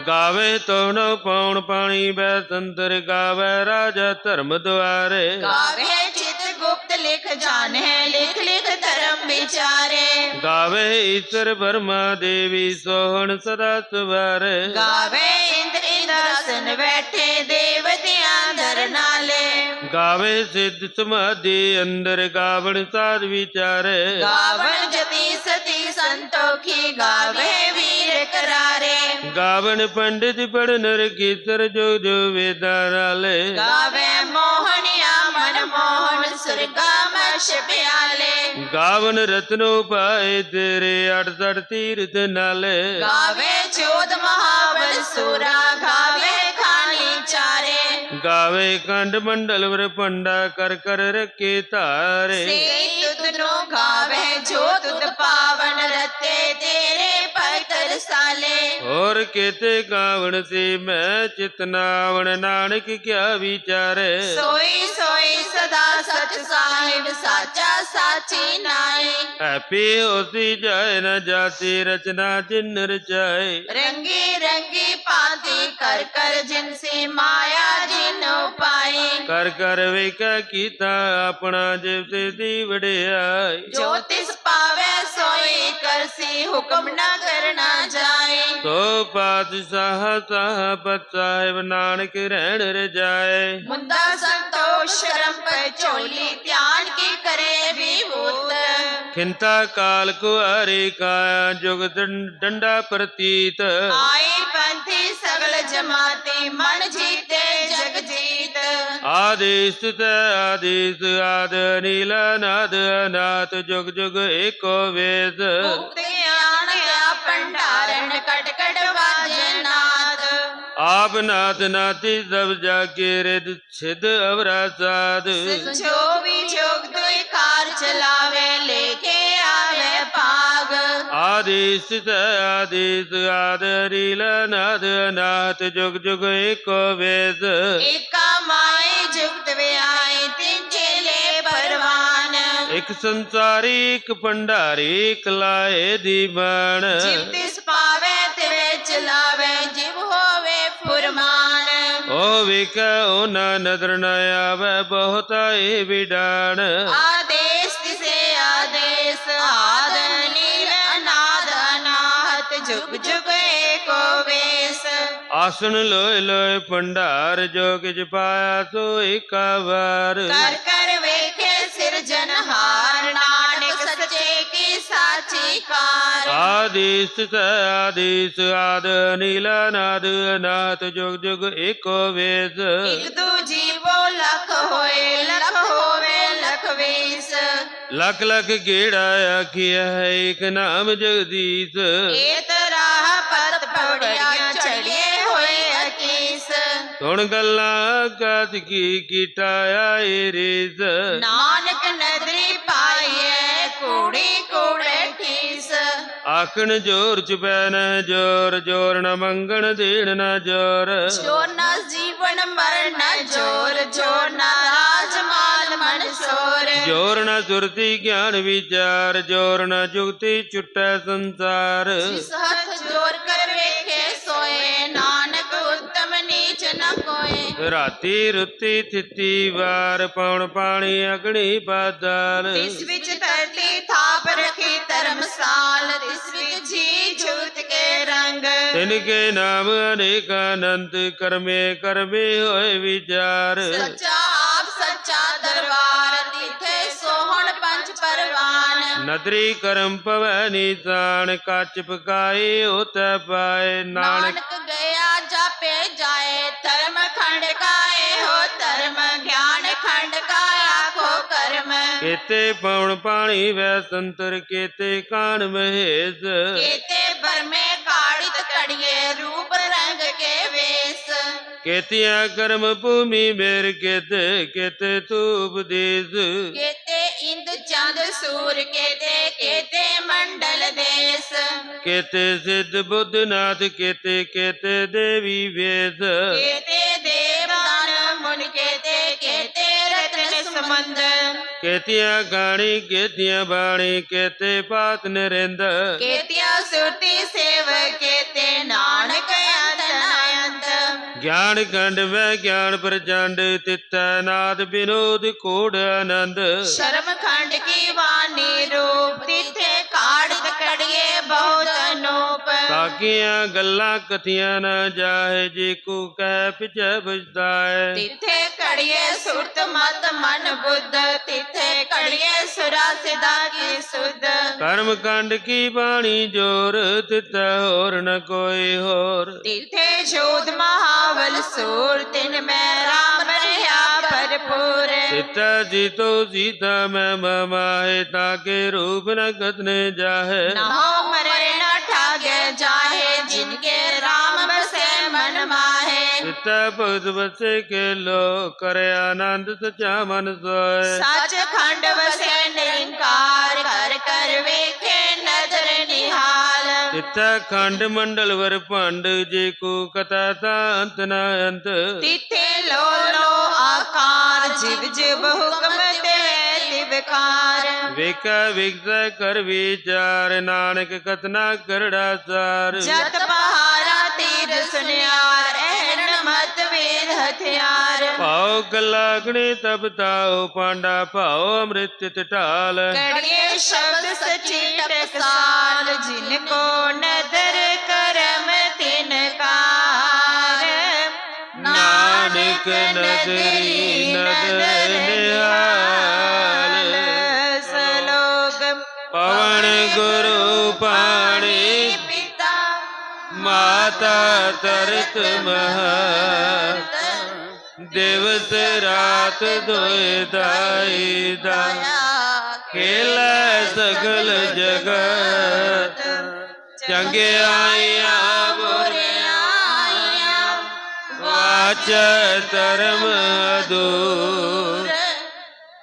ਗਾਵੇ ਤੋਣੋ ਪੌਣ ਪਾਣੀ ਬੈ ਸੰਦਰ ਗਾਵੇ ਰਾਜਾ ਧਰਮ ਦੁਆਰੇ ਗਾਵੇ ਚਿਤ ਗੁਪਤ ਲਿਖ ਜਾਣੇ ਲਿਖ ਲਿਖ ਧਰਮ ਵਿਚਾਰੇ ਗਾਵੇ ਈਸ਼ਰ ਬਰਮਾ ਦੇਵੀ ਸੋਹਣ ਸਦਾ ਸਵਾਰੇ ਗਾਵੇ ਇੰਦਰ ਇੰਦਰਾਸਨ ਬੈਠੇ ਦੇਵਤਿਆਂ ਦਰ ਨਾਲੇ ਗਾਵੇ ਸਿੱਧ ਸਮਾਧੀ ਅੰਦਰ ਗਾਵਣ ਸਾਧ ਵਿਚਾਰੇ ਗਾਵਨ ਜਤੀ ਸਤੀ ਸੰਤੋਖੀ ਗਾਵੇ ਵੀਰ ਕਰਾਰੇ ਗਾਵਣ ਪੰਡਿਤ ਪੜਨ ਰਕੀਸਰ ਜੋ ਜੋ ਵੇਦਾਂ ਨਾਲੇ ਗਾਵੇ ਮੋਹਣਿਆ ਮਨ ਮੋਹਨ ਸੁਰਗਾ ਮਸ਼ ਪਿਆਲੇ ਗਾਵਨ ਰਤਨੋ ਪਾਏ ਤੇਰੇ 68 ਤੀਰਥ ਨਾਲੇ ਗਾਵੇ ਚੋਦ ਮਹਾਬਲ ਸੂਰਾ ਗਾਵੇ ਖਾਨੀ ਚਾਰੇ ਗਾਵੇ ਕੰਡ ਮੰਡਲ ਵਰ ਪੰਡਾ ਕਰ ਕਰ ਰਕੇ ਧਾਰੇ ਸੇ ਤੁਧ ਨੂੰ ਗਾਵੇ ਜੋ ਤੁਧ ਪਾਵਨ ਰਤੇ ਤੇਰੇ ਪਤਰ ਸਾਲੇ ਹੋਰ ਕੇਤੇ ਗਾਵਣ ਸੀ ਮੈਂ ਚਿਤਨਾਵਣ ਨਾਨਕ ਕਿਆ ਵਿਚਾਰੇ ਸੋਈ ਸੋਈ ਸਦਾ ਸਚ ਸਾਹਿਬ ਸਾਚਾ ਸਾਚੀ ਨਾਈ ਹੈਪੀ ਹੋਸੀ ਜਾਏ ਨ ਜਾਤੀ ਰਚਨਾ ਜਿਨ ਰਚਾਏ ਰੰਗੀ ਰੰਗੀ ਪਾਤੀ ਕਰ ਕਰ ਜਿਨਸੀ ਮਾਇਆ ਜਿਨ ਉਪਾਈ ਕਰ ਕਰ ਵੇਖਾ ਕੀਤਾ ਆਪਣਾ ਜਿਵ ਤੇ ਦੀ ਵਡਿਆਈ ਜੋ ਤਿਸ ਪਾਵੇ ਸੋਈ ਕਰਸੀ ਹੁਕਮ ਨਾ ਕਰਨਾ ਜਾਏ ਸੋ ਪਾਤਸ਼ਾਹ ਸਾਹਿਬ ਸਾਹਿਬ ਨਾਨਕ ਰਹਿਣ ਰਜਾਏ ਮੁੰਦਾ ਸੰਤੋਸ਼ ਸ਼ਰਮ चोली ध्यान की करे विभूत खिंता काल कुआरी काया जुग डंडा प्रतीत आए पंथी सगल जमाती मन जीते जग जीत आदेश आदेश आद नील नाद अनाथ जुग जुग एको वेद मुक्त ज्ञान या भंडारण कट कट बाजे नाद आप नाथ नाथी सब जाके रिद छिद अवरा साध जो भी जोग दुई कार चलावे लेके आवे पाग आदेश आदेश आद नील नाद अनाथ जुग जुग एको वेद एका माए जुगत वे आए तीन चेले परवान एक संसारी एक भंडारी एक लाए दीवान जिव तिस पावे तिवे चलावे जिव होवे फुरमान ओ विक ओ ना नदर न आवे बहुत आए विडान आदेश तिसे आदेश आद नील अनाद अनाहत जुग जुग एको वेश आसन लोय लोय भंडार जो किछ पाया सो एका बार कर कर वेखे सिरजनहार नानक सच्चे की साची कार आदेश आदेश आद नीला नाद अनाथ जुग जुग एको वेद एक दू जीवो लख होए लख होवे लख वेश लख लख गेड़ा आखिया है एक नाम जगदीश एत राह पत पवड़िया चढ़िए होए अकीस सुन गल्ला कात की कीटाया रेस नानक नदरी पाइए कूड़ी कूड़े ठीस आखन जोर चुपै न जोर जोर न मंगण देण न जोर जोर न जीवन मरण न जोर जोर न राजमाल मन शोर जोर न सुरति ज्ञान विचार जोर न जुगति छुटै संसार जिस हथ जोर कर वेखे सोए नानक उत्तम नीच न कोय राती रुती थिति वार पौन पानी अग्नि पाताल तिस विच धरती थाप रखी धर्मसाल तिस विच जी झूठ के रंग तिनके नाम अनेक अनंत करमे करमे होए विचार सच्चा आप सच्चा दरबार तिथे सोहण पंच परवान नदरी करम पवै निशान काच पकाए होत पाए नानक नानक गया जापे जाए धर्म खंड काए हो धर्म ज्ञान खंड काया को कर्म केते पौन पानी वै संतर केते कान महेश केते भर में काड़ित कड़िए रूप रंग के वेश केतिया कर्म भूमि मेर केते केते तू उपदेश केते इंद चंद सूर केते केते मंडल देश केते सिद्ध बुद्ध नाथ केते केते देवी वेद केते देवदान मुन केते केते रत्न समंद केतिया गाणी केतिया बाणी केते पात नरेंद केतिया सुरती सेव केते नानक अदनायंत ज्ञान खंड में ज्ञान प्रचंड तित्था नाद विनोद कोड आनंद शर्म खंड की वाणी रूप तिथे काड़ित कड़िए बहुत अनूप ताकिया गल्ला कथिया न जाए जे को कह पिछे बजताए तिथे कड़िए सुरत मत मन बुद्ध तिथे कड़िए सुरा सिदा की सुध कर्म कांड की बाणी जोर तित्था और न कोई होर तिथे शोध महाबल सूर तिन में राम रहा भरपूर सीता जीतो सीता मैं ममाहे ताके रूप न कतने जाहे नहो मरे न ठागे जाहे जिनके राम बसे मन माहे सीता भगत बसे के लो करे आनंद सचा मन सोए सच खंड बसे निरंकार कर कर वेखे नजर निहाल तित्था खंड मंडल वर पंड जे को कथा ता अंत न अंत तिथे लो लो आकार जीव जीव हुक्म दे दिवकार वेका विगता कर विचार नानक कतना करड़ा सार जत पहारा तीर सुनियार एहन मत वेद हथियार पाओ गलागणे तब ताओ पांडा पाओ अमृत ढाल कड़िए शब्द सची टकसाल जिनको नदर करम तिनकार नानक नदरी नदर निहाल ਪਵਨ ਗੁਰੂ ਪਾਣੀ ਪਿਤਾ ਮਾਤਾ ਤਰਤ ਮਹਤ ਦਿਵਸ ਰਾਤ ਦੁਇ ਦਾਈ ਦਾ ਖੇਲੈ ਸਗਲ ਜਗਤ ਚੰਗਿਆਈਆਂ ਬੁਰਿਆਈਆਂ ਵਾਚ ਧਰਮ ਅਦੂਰ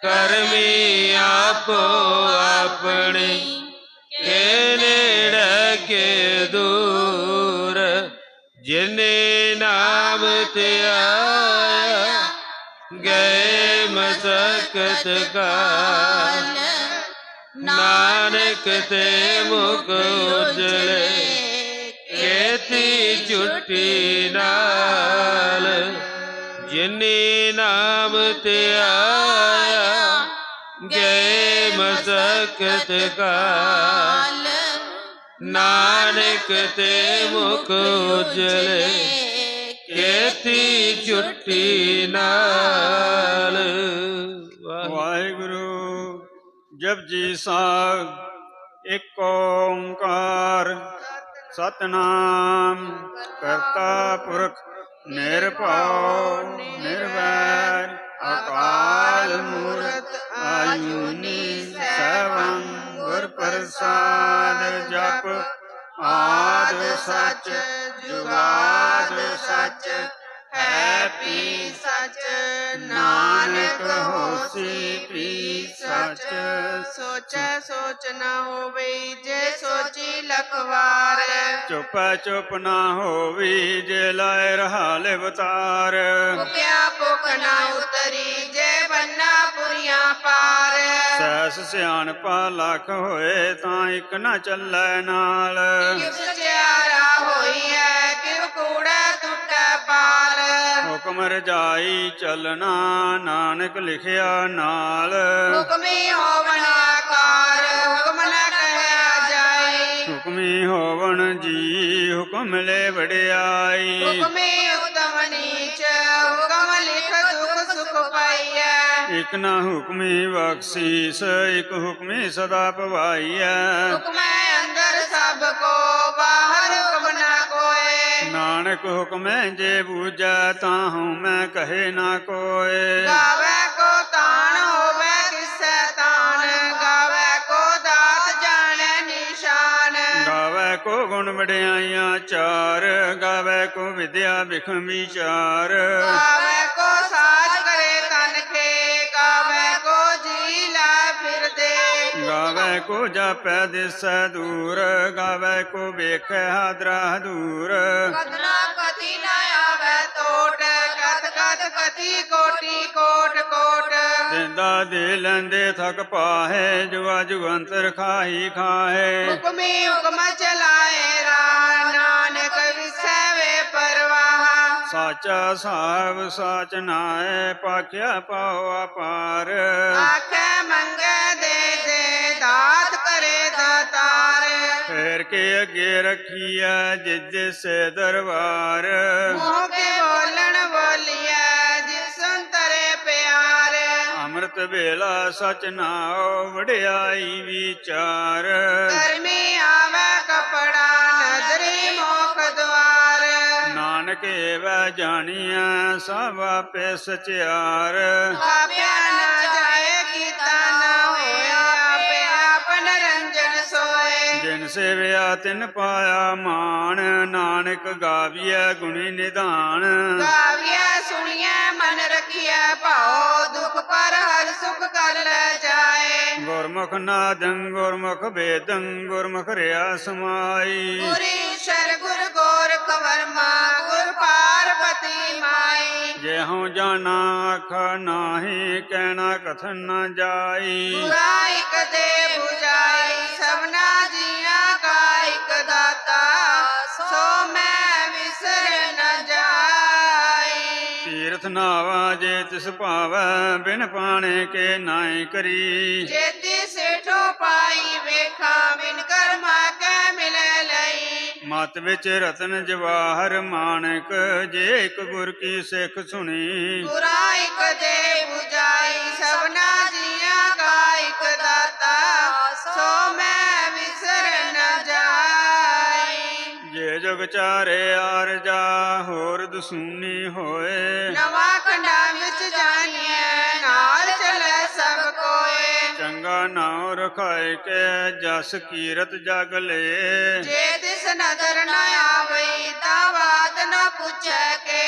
ਕਰਮੀ ਆਪੋ ਆਪਣੀ ਕੇ ਨੇੜੇ ਕੇ ਦੂਰ ਜਿਨੇ ਨਾਮ ਧਿਆਇਆ ਗਏ ਮਸਕਤ ਕਾਲ ਨਾਨਕ ਤੇ ਮੁਖ ਉਜਲੇ ਕੇਤੀ ਛੁੱਟੀ ਨਾਲ ਜਿਨੇ ਨਾਮ ਧਿਆਇਆ ਗਏ ਮਸਕਤ ਕਾਲ ਨਾਨਕ ਤੇ ਮੁਖ ਉਜਲੇ ਕੇਤੀ ਛੁੱਟੀ ਨਾਲ। ਵਾਹਿਗੁਰੂ ਜਪਜੀ ਸਾਹਿਬ ਇੱਕ ਓੰਕਾਰ ਸਤਿਨਾਮ ਕਰਤਾ ਪੁਰਖ ਨਿਰਭਉ ਨਿਰਵੈਰ ਅਕਾਲ ਮੂਰਤ ਆਜੂਨੀ ਸੈਭੰ ਗੁਰ ਪ੍ਰਸਾਦ ਜਪ ਆਦ ਸੱਚ ਜੁਗਾਦ ਸੱਚ ਹੈ ਪੀ ਸੱਚ ਨਾਨਕ ਹੋਸੀ ਪੀ ਸੱਚ ਸੋਚੈ ਸੋਚ ਨਾ ਹੋਵੇ ਜੇ ਸੋਚੀ ਲਖਵਾਰ ਚੁਪੈ ਚੁਪ ਨਾ ਹੋਵੀ ਜੇ ਲਾਇ ਰਹਾ ਲਿਵਤਾਰ ਭੁਖਿਆ ਭੁਖ ਨਾ ਉਤਰੀ ਜੇ ਬੰਨਾ ਪੁਰੀਆਂ ਪਾਰ ਸੈਸ ਸਿਆਣਪਾ ਲੱਖ ਹੋਏ ਤਾਂ ਇੱਕ ਨਾ ਚੱਲੈ ਨਾਲ ਕਿਵ ਸਚਿਆਰਾ ਹੋਈਐ ਕਿਵ ਕੂੜਾ ਟੁੱਟੈ ਪਾਲ ਹੁਕਮ ਰਜਾਈ ਚੱਲਣਾ ਨਾਨਕ ਲਿਖਿਆ ਨਾਲ ਹੁਕਮੀ ਹੋਵਨ ਆਕਾਰ ਹੁਕਮ ਨ ਕਹਿਆ ਜਾਈ ਹੁਕਮੀ ਹੋਵਣ ਜੀ ਹੁਕਮ ਲੈ ਵਡਿਆਈ ਹੁਕਮੀ ਉਤਮ ਨੀਚ ਹੁਕਮ ਲਿਖ ਦੁਖ ਸੁਖ ਪਾਈਐ ਇਕ ਨਾ ਹੁਕਮੀ ਬਖਸ਼ੀਸ ਇਕ ਹੁਕਮੀ ਸਦਾ ਪਵਾਈਐ ਹੁਕਮੈ ਅੰਦਰ ਸਭ ਕੋ ਬਾਹਰ ਹੁਕਮ ਨਾ ਕੋਏ ਨਾਨਕ ਹੁਕਮੈ ਜੇ ਬੂਝੈ ਤਾਂ ਹਉ ਮੈਂ ਕਹੇ ਨਾ ਕੋਏ ਗਾਵੇ ਕੋ ਤਾਣ ਹੋਵੇ ਕਿਸੈ ਤਾਣ ਗਾਵੇ ਕੋ ਦਾਤ ਜਾਣੈ ਨਿਸ਼ਾਨ ਗਾਵੇ ਕੋ ਗੁਣ ਵਡਿਆਈਆਂ ਚਾਰ ਗਾਵੇ ਕੋ ਵਿਦਿਆ ਬਿਖਮ ਵਿਚਾਰ ਗਾਵੇ ਕੋ ਸਾਜ ਕਰੇ ਤਨ ਕੇ ਗਾਵੇ ਕੋ ਜੀ ਲਾ ਫਿਰਦੇ ਗਾਵੇ ਕੋ ਜਾਪੈ ਦਿਸੈ ਦੂਰ ਗਾਵੇ ਕੋ ਵੇਖੈ ਹਾਦਰਾ ਦੂਰ ਕਤਨਾ ਕਤੀ ਨ ਆਵੇ ਟੋਟ ਕਤ ਕਤ ਕਤੀ ਕੋਟੀ ਕੋਟ ਕੋਟ ਦਿੰਦਾ ਦੇ ਲੈਂਦੇ ਥਕ ਪਾਹੇ ਜੁਆ ਜੁਗੰਤਰ ਖਾਹੀ ਖਾਹੇ ਹੁਕਮੀ ਹੁਕਮ ਚਲਾਏ ਰਾ ਨਾਨਕ ਵਿਸੈ ਵੇ ਪਰਵਾਹ ਸਾਚਾ ਸਾਹਿਬ ਸਾਚ ਨਾਏ ਪਾਖਿਆ ਪਾਉ ਅਪਾਰ ਆਖੇ ਮੰਗੇ ਦੇ ਦਾਤ ਕਰੇ ਦਾਤਾਰ ਫੇਰ ਕੇ ਅੱਗੇ ਰੱਖੀਐ ਜਿਜ ਸੇ ਦਰਬਾਰ ਮੋਹ ਕੇ ਬੋਲਣ ਬੋਲੀਐ ਜਿਸ ਤਰੇ ਪਿਆਰ ਅੰਮ੍ਰਿਤ ਵੇਲਾ ਸਚ ਨਾਉ ਵਡਿਆਈ ਵਿਚਾਰ ਕਰਮੀ ਆਵੇ ਕਪੜਾ ਨਦਰੀ ਮੋਖ ਦਵਾਰ ਨਾਨਕ ਏਵੈ ਜਾਣੀਐ ਸਭ ਆਪੇ ਸਚਿਆਰ ਆਪਿਆ ਨਾ ਜਾਏ ਕੀਤਾ ਨਾ ਹੋਇਆ ਆਪੇ ਆਪ ਨਰੰਜਨ ਸੋਏ ਜਿਨ ਸੇਵਿਆ ਤਿਨ ਪਾਇਆ ਮਾਨ ਨਾਨਕ ਗਾਵੀਐ ਗੁਣੀ ਨਿਧਾਨ ਗਾਵੀਐ ਸੁਣੀਐ ਮਨ ਰਖੀਐ ਭਾਉ ਦੁਖ ਪਰ ਹਰ ਸੁਖ ਕਰ ਲੈ ਜਾਏ ਗੁਰਮੁਖ ਨਾਦੰ ਗੁਰਮੁਖ ਵੇਦੰ ਗੁਰਮੁਖ ਰਿਆ ਸਮਾਈ ਗੁਰੀ ਸ਼ਰ ਗੁਰ ਗੋਰਖ ਵਰਮਾ ਗੁਰ ਪਾਰਬਤੀ ਮਾਈ ਜੇ ਹਉ ਜਾਣਾ ਆਖ ਨਾਹੀ ਕਹਿਣਾ ਕਥਨ ਨ ਜਾਈ ਗੁਰਾ ਇਕ ਦੇ 부ਜਾਈ ਸਭਨਾ ਜੀਆਂ ਕਾ ਇਕ ਦਾਤਾ ਸੋ ਮੈਂ ਵਿਸਰ ਨ ਜਾਈ ਤੀਰਥ ਨਾਵਾ ਜੇ ਤਿਸ ਭਾਵੈ ਬਿਨ ਪਾਣੇ ਕੇ ਨਾਇ ਕਰੀ ਜੇਤੀ ਸੇਠੋ ਪਾਈ ਵੇਖਾਂ ਬਿਨ ਕਰਮਾ ਕੈ ਮਿਲੈ ਲਈ ਮਤ ਵਿੱਚ ਰਤਨ ਜਵਾਹਰ ਮਾਨਕ ਜੇ ਇੱਕ ਗੁਰ ਕੀ ਸਿੱਖ ਸੁਣੀ ਗੁਰਾ ਇਕ ਦੇ 부ਜਾਈ ਸਭਨਾ ਜੀਆਂ ਕਾ ਇਕ ਦਾਤਾ ਸੋ ਮੈਂ ਜੁਗ ਚਾਰੇ ਆਰਜਾ ਹੋਰ ਦਸੂਨੀ ਹੋਏ ਨਵਾਂ ਖੰਡਾਂ ਵਿੱਚ ਜਾਣੀਏ ਨਾਲ ਚੱਲੇ ਸਭ ਕੋਏ ਚੰਗਾ ਨਾਉ ਰਖਾਇ ਕੇ ਜਸ ਕੀਰਤ ਜਗ ਲੇ ਜੇ ਤਿਸ ਨਦਰ ਨ ਆਵਈ ਤਾਂ ਬਾਤ ਨ ਪੁੱਛੈ ਕੇ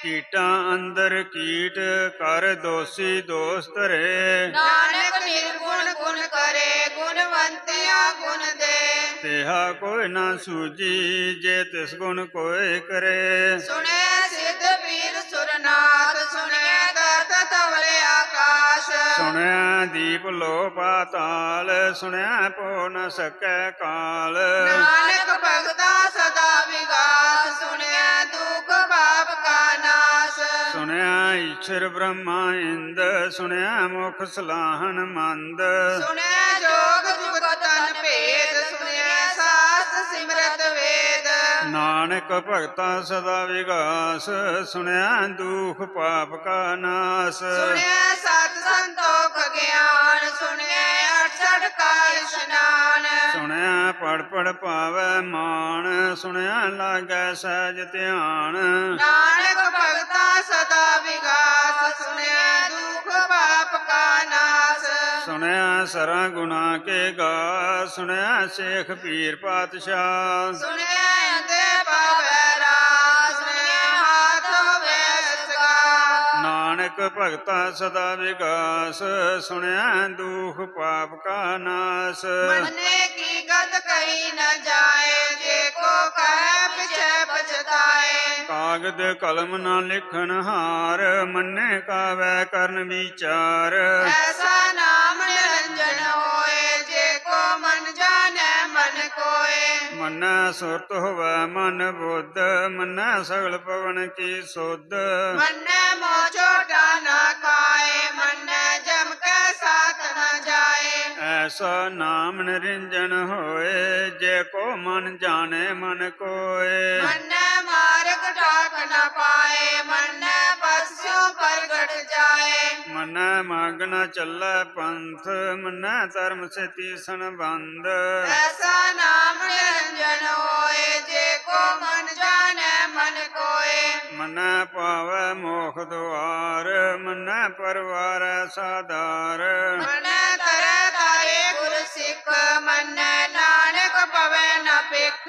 ਕੀਟਾਂ ਅੰਦਰ ਕੀਟ ਕਰ ਦੋਸੀ ਦੋਸ ਧਰੇ ਨਾਨਕ ਨਿਰਗੁਣ ਗੁਣ ਕਰੇ ਗੁਣਵੰਤਿਆ ਗੁਣ ਦੇ ਤੇਹਾ ਕੋਈ ਨਾ ਸੂਜੀ ਜੇ ਤਿਸ ਗੁਣ ਕੋਈ ਕਰੇ ਸੁਣਿਆ ਸਿੱਧ ਪੀਰ ਸੁਰਨਾਥ ਸੁਣਿਆ ਦਰਤ ਤਵਲੇ ਆਕਾਸ਼ ਸੁਣਿਆ ਦੀਪ ਲੋ ਪਾਤਾਲ ਸੁਣਿਆ ਪੋ ਨ ਸਕੈ ਕਾਲ ਨਾਨਕ ਭਗਤਾ ਸਦਾ ਵਿਗਾਸ ਸੁਣਿਆ ਦੁਖ ਪਾਪ ਕਾ ਨਾਸ ਸੁਣਿਆ ਈਸ਼ਰ ਬ੍ਰਹਮਾ ਇੰਦ ਸੁਣਿਆ ਮੁਖ ਸਲਾਹਨ ਮੰਦ ਸੁਣਿਆ ਜੋਗ ਜੁਗਤ ਤਨ ਭੇਦ ਸੁਣਿਆ ਸਾਸ ਸਿਮਰਤ ਵੇਦ ਨਾਨਕ ਭਗਤਾ ਸਦਾ ਵਿਗਾਸ ਸੁਣਿਆ ਦੁਖ ਪਾਪ ਕਾ ਨਾਸ ਸੁਣਿਆ ਸਤ ਸੰਤੋਖ ਗਿਆਨ ਸੁਣਿਆ 68 ਕਾ ਇਸ਼ਨਾਨ ਸੁਣਿਆ ਪੜ ਪੜ ਪਾਵੈ ਮਾਨ ਸੁਣਿਆ ਲਾਗੈ ਸਹਿਜ ਧਿਆਨ ਨਾਨਕ ਭਗਤਾ ਸਦਾ ਵਿਗਾਸ ਸੁਣਿਆ ਦੁਖ ਪਾਪ ਕਾ ਨਾਸ ਸੁਣਿਆ ਸਰਾਂ ਗੁਨਾ ਕੇ ਗਾ ਸੁਣਿਆ ਸੇਖ ਪੀਰ ਪਾਤਸ਼ਾਹ ਸੁਣਿਆ ਅੰਦੇ ਪਾਵੈ ਰਾਸ ਸੁਣਿਆ ਹਾਥ ਹੋਵੇ ਸਗਾ ਨਾਨਕ ਭਗਤਾ ਸਦਾ ਵਿਗਾਸ ਸੁਣਿਆ ਦੁਖ ਪਾਪ ਕਾ ਨਾਸ ਮੰਨੇ ਕੀ ਗਤ ਕਹੀ ਨ ਜਾਏ ਜੇ ਕੋ ਕਹਿ ਪਿਛੈ ਪਛਤਾਏ ਕਾਗਦ ਕਲਮ ਨਾ ਲਿਖਣ ਹਾਰ ਮੰਨੇ ਕਾਵੈ ਕਰਨ ਵਿਚਾਰ ਐਸਾ ਨਾਮ ਨਿਰੰਜਨ ਹੋਏ ਜੇ ਕੋ ਮਨ ਜਾਣੈ ਮਨ ਕੋਏ ਮੰਨੈ ਸੁਰਤ ਹੋਵੈ ਮਨ ਬੁੱਧ ਮੰਨੈ ਸਗਲ ਪਵਨ ਕੀ ਸੁਧ ਮੰਨੈ ਮੋਹ ਝੋਟਾ ਨਾ ਖਾਏ ਮੰਨੈ ਜਮ ਕੈ ਸਾਥ ਨ ਜਾਏ ਐਸਾ ਨਾਮ ਨਿਰੰਜਨ ਹੋਏ ਜੇ ਕੋ ਮਨ ਜਾਣੇ ਮਨ ਕੋਏ ਮੰਨੈ ਮਾਰਗ ਠਾਕ ਨ ਪਾਏ ਮੰਨੈ ਪਸਿਓ ਪ੍ਰਗਟ ਜਾਏ ਮੰਨੈ ਮੰਗ ਨ ਚੱਲੈ ਪੰਥ ਮੰਨੈ ਧਰਮ ਸੇ ਤੀਸਣ ਬੰਦ ਐਸਾ ਨਾਮ ਨਿਰੰਜਨ ਹੋਏ ਜੇ ਕੋ ਮਨ ਜਾਣੈ ਮਨ ਕੋਏ ਮੰਨੈ ਪਾਵੈ ਮੋਖ ਦੁਆਰ ਮੰਨੈ ਪਰਵਾਰ ਸਾਧਾਰ ਮੰਨੈ ਤਰੈ ਤਾਰੇ ਗੁਰ ਸਿੱਖ ਮੰਨੈ ਨਾਨਕ ਪਵੈ ਨ ਭਿਖ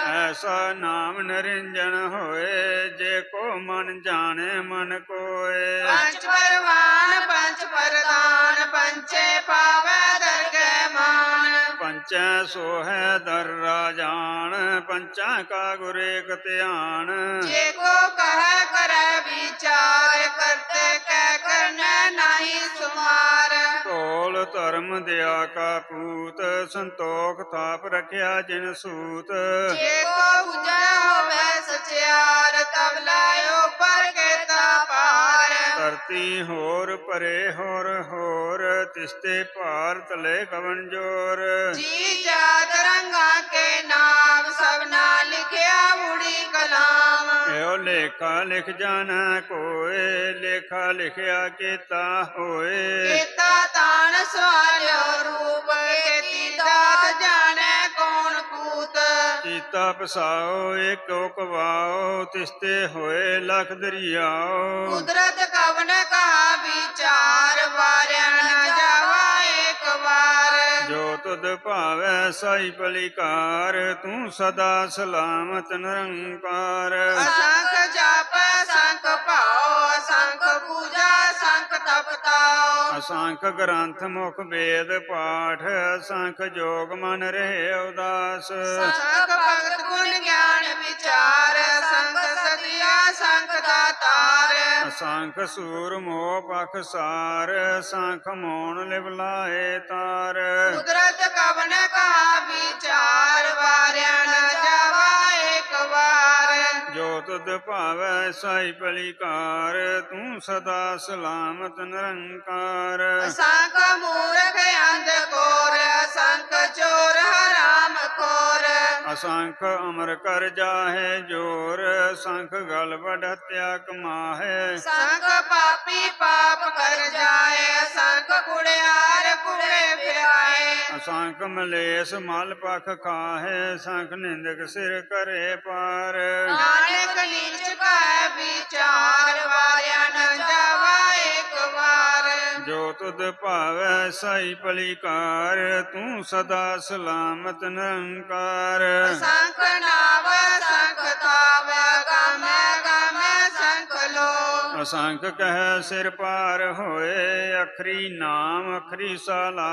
ਐਸਾ ਨਾਮ ਨਿਰੰਜਨ ਹੋਏ ਜੇ ਕੋ ਮਨ ਜਾਣੇ ਮਨ ਕੋਏ ਪੰਚ ਪਰਵਾਨ ਪੰਚ ਪ੍ਰਦਾਨ ਪੰਚੇ ਪਾਵੈ ਦਰਗਹਿ ਮਾਨ ਪੰਚੈ ਸੋਹੈ ਦਰ ਰਾਜਾਨ ਪੰਚਾਂ ਕਾ ਗੁਰ ਏਕ ਧਿਆਨ ਜੇ ਕੋ ਕਹਿ ਕਰੈ ਵਿਚਾਰ ਕਰਤੇ ਕਹਿ ਕਰਨੈ ਨਾਹੀ ਸੁਮਾਰ ਢੋਲ ਧਰਮ ਦਿਆ ਕਾ ਪੂਤ ਸੰਤੋਖ ਥਾਪ ਰਖਿਆ ਜਿਨ ਸੂਤ ਜੇ ਕੋ ਉਜੈ ਹੋਵੇ ਸਚਿਆਰ ਤਬ ਲਾਇਓ ਪਰ ਕੇਤਾ ਪਾਰ ਧਰਤੀ ਹੋਰ ਪਰੇ ਹੋਰ ਤਿਸਤੇ ਭਾਰ ਤਲੇ ਕਵਨ ਜੋਰ ਜੀ ਜਾਤ ਰੰਗਾ ਕੇ ਨਾਮ ਸਭਨਾ ਲਿਖਿਆ ਉੜੀ ਕਲਾਮ ਇਹੋ ਲੇਖਾ ਲਿਖ ਜਾਣਾ ਕੋਏ ਲੇਖਾ ਲਿਖਿਆ ਕੀਤਾ ਹੋਏ ਕੀਤਾ ਤਾਣ ਸਵਾਰਿਓ ਰੂਪ ਕੀਤੀ ਦਾਤ ਜਾਣੈ ਕੌਣ ਕੂਤ ਕੀਤਾ ਪਸਾਓ ਏਕੋ ਕਵਾਓ ਤਿਸਤੇ ਹੋਏ ਲਖ ਦਰਿਆਓ ਕੁਦਰਤ ਕਵਨ ਕਹਾ ਵਿਚਾਰ ਵਾਰਿਆ ਨ ਜਾਵਾ ਏਕ ਵਾਰ ਜੋ ਤੁਧ ਭਾਵੈ ਸਾਈ ਪਲਿਕਾਰ ਤੂੰ ਸਦਾ ਸਲਾਮਤ ਨਿਰੰਕਾਰ ਅਸੰਖ ਜਪ ਅਸੰਖ ਭਾਉ ਅਸੰਖ ਪੂਜਾ ਅਸੰਖ ਤਪ ਤਾਉ ਅਸੰਖ ਗ੍ਰੰਥ ਮੁਖ ਵੇਦ ਪਾਠ ਅਸੰਖ ਜੋਗ ਮਨ ਰਹੇ ਉਦਾਸ ਅਸੰਖ ਭਗਤ ਗੁਣ ਗਿਆਨ ਵਿਚਾਰ ਅਸੰਖ ਸਤਿਆ ਅਸੰਖ ਦਾਤਾਰ ਅਸੰਖ ਸੂਰ ਮੋਹ ਪਖਸਾਰ ਅਸੰਖ ਮੋਣ ਲਿਵਲਾਏ ਤਾਰ ਕੁਦਰਤ ਕਵਨ ਕਹਾ ਵਿਚਾਰ ਵਾਰਿਆ ਨ ਜਾਵਾ ਏਕ ਵਾਰ ਜੋ ਤੁਧ ਭਾਵੈ ਸਾਈ ਪਲਿਕਾਰ ਤੂੰ ਸਦਾ ਸਲਾਮਤ ਨਿਰੰਕਾਰ ਅਸੰਖ ਮੂਰਖ ਅੰਧ ਕੋਰ ਅਸੰਖ ਚੋਰ ਹਰਾਮ ਖੋਰ ਅਸੰਖ ਅਮਰ ਕਰ ਜਾਹੇ ਜੋਰ ਅਸੰਖ ਗਲ ਵਡ ਹਤਿਆ ਕਮਾਹੇ ਸੰਖ ਪਾਪੀ ਪਾਪ ਕਰ ਜਾਏ ਅਸੰਖ ਕੁੜਿਆਰ ਕੁੜੇ ਫਿਰਾਏ ਸੰਖ ਮਲੇਸ ਮਲ ਪਖ ਖਾਹੇ ਸੰਖ ਨਿੰਦਕ ਸਿਰ ਕਰੇ ਪਾਰ ਨਾਨਕ ਨੀਚ ਕੈ ਵਿਚਾਰ ਵਾਰਿਆ ਨ ਜਾਵਾ ਏਕ ਵਾਰ ਜੋ ਤੁਧ ਭਾਵੈ ਸਾਈ ਪਲਿਕਾਰ ਤੂੰ ਸਦਾ ਸਲਾਮਤ ਨਿਰੰਕਾਰ ਸੰਖ ਨਾਵ ਸੰਖ ਥਾਵੈ ਗਾਮੈ ਗਾਮੈ ਸੰਖ ਲੋ ਅਸੰਖ ਕਹਿ ਸਿਰ ਪਾਰ ਹੋਏ ਅਖਰੀ ਨਾਮ ਅਖਰੀ ਸਾਲਾ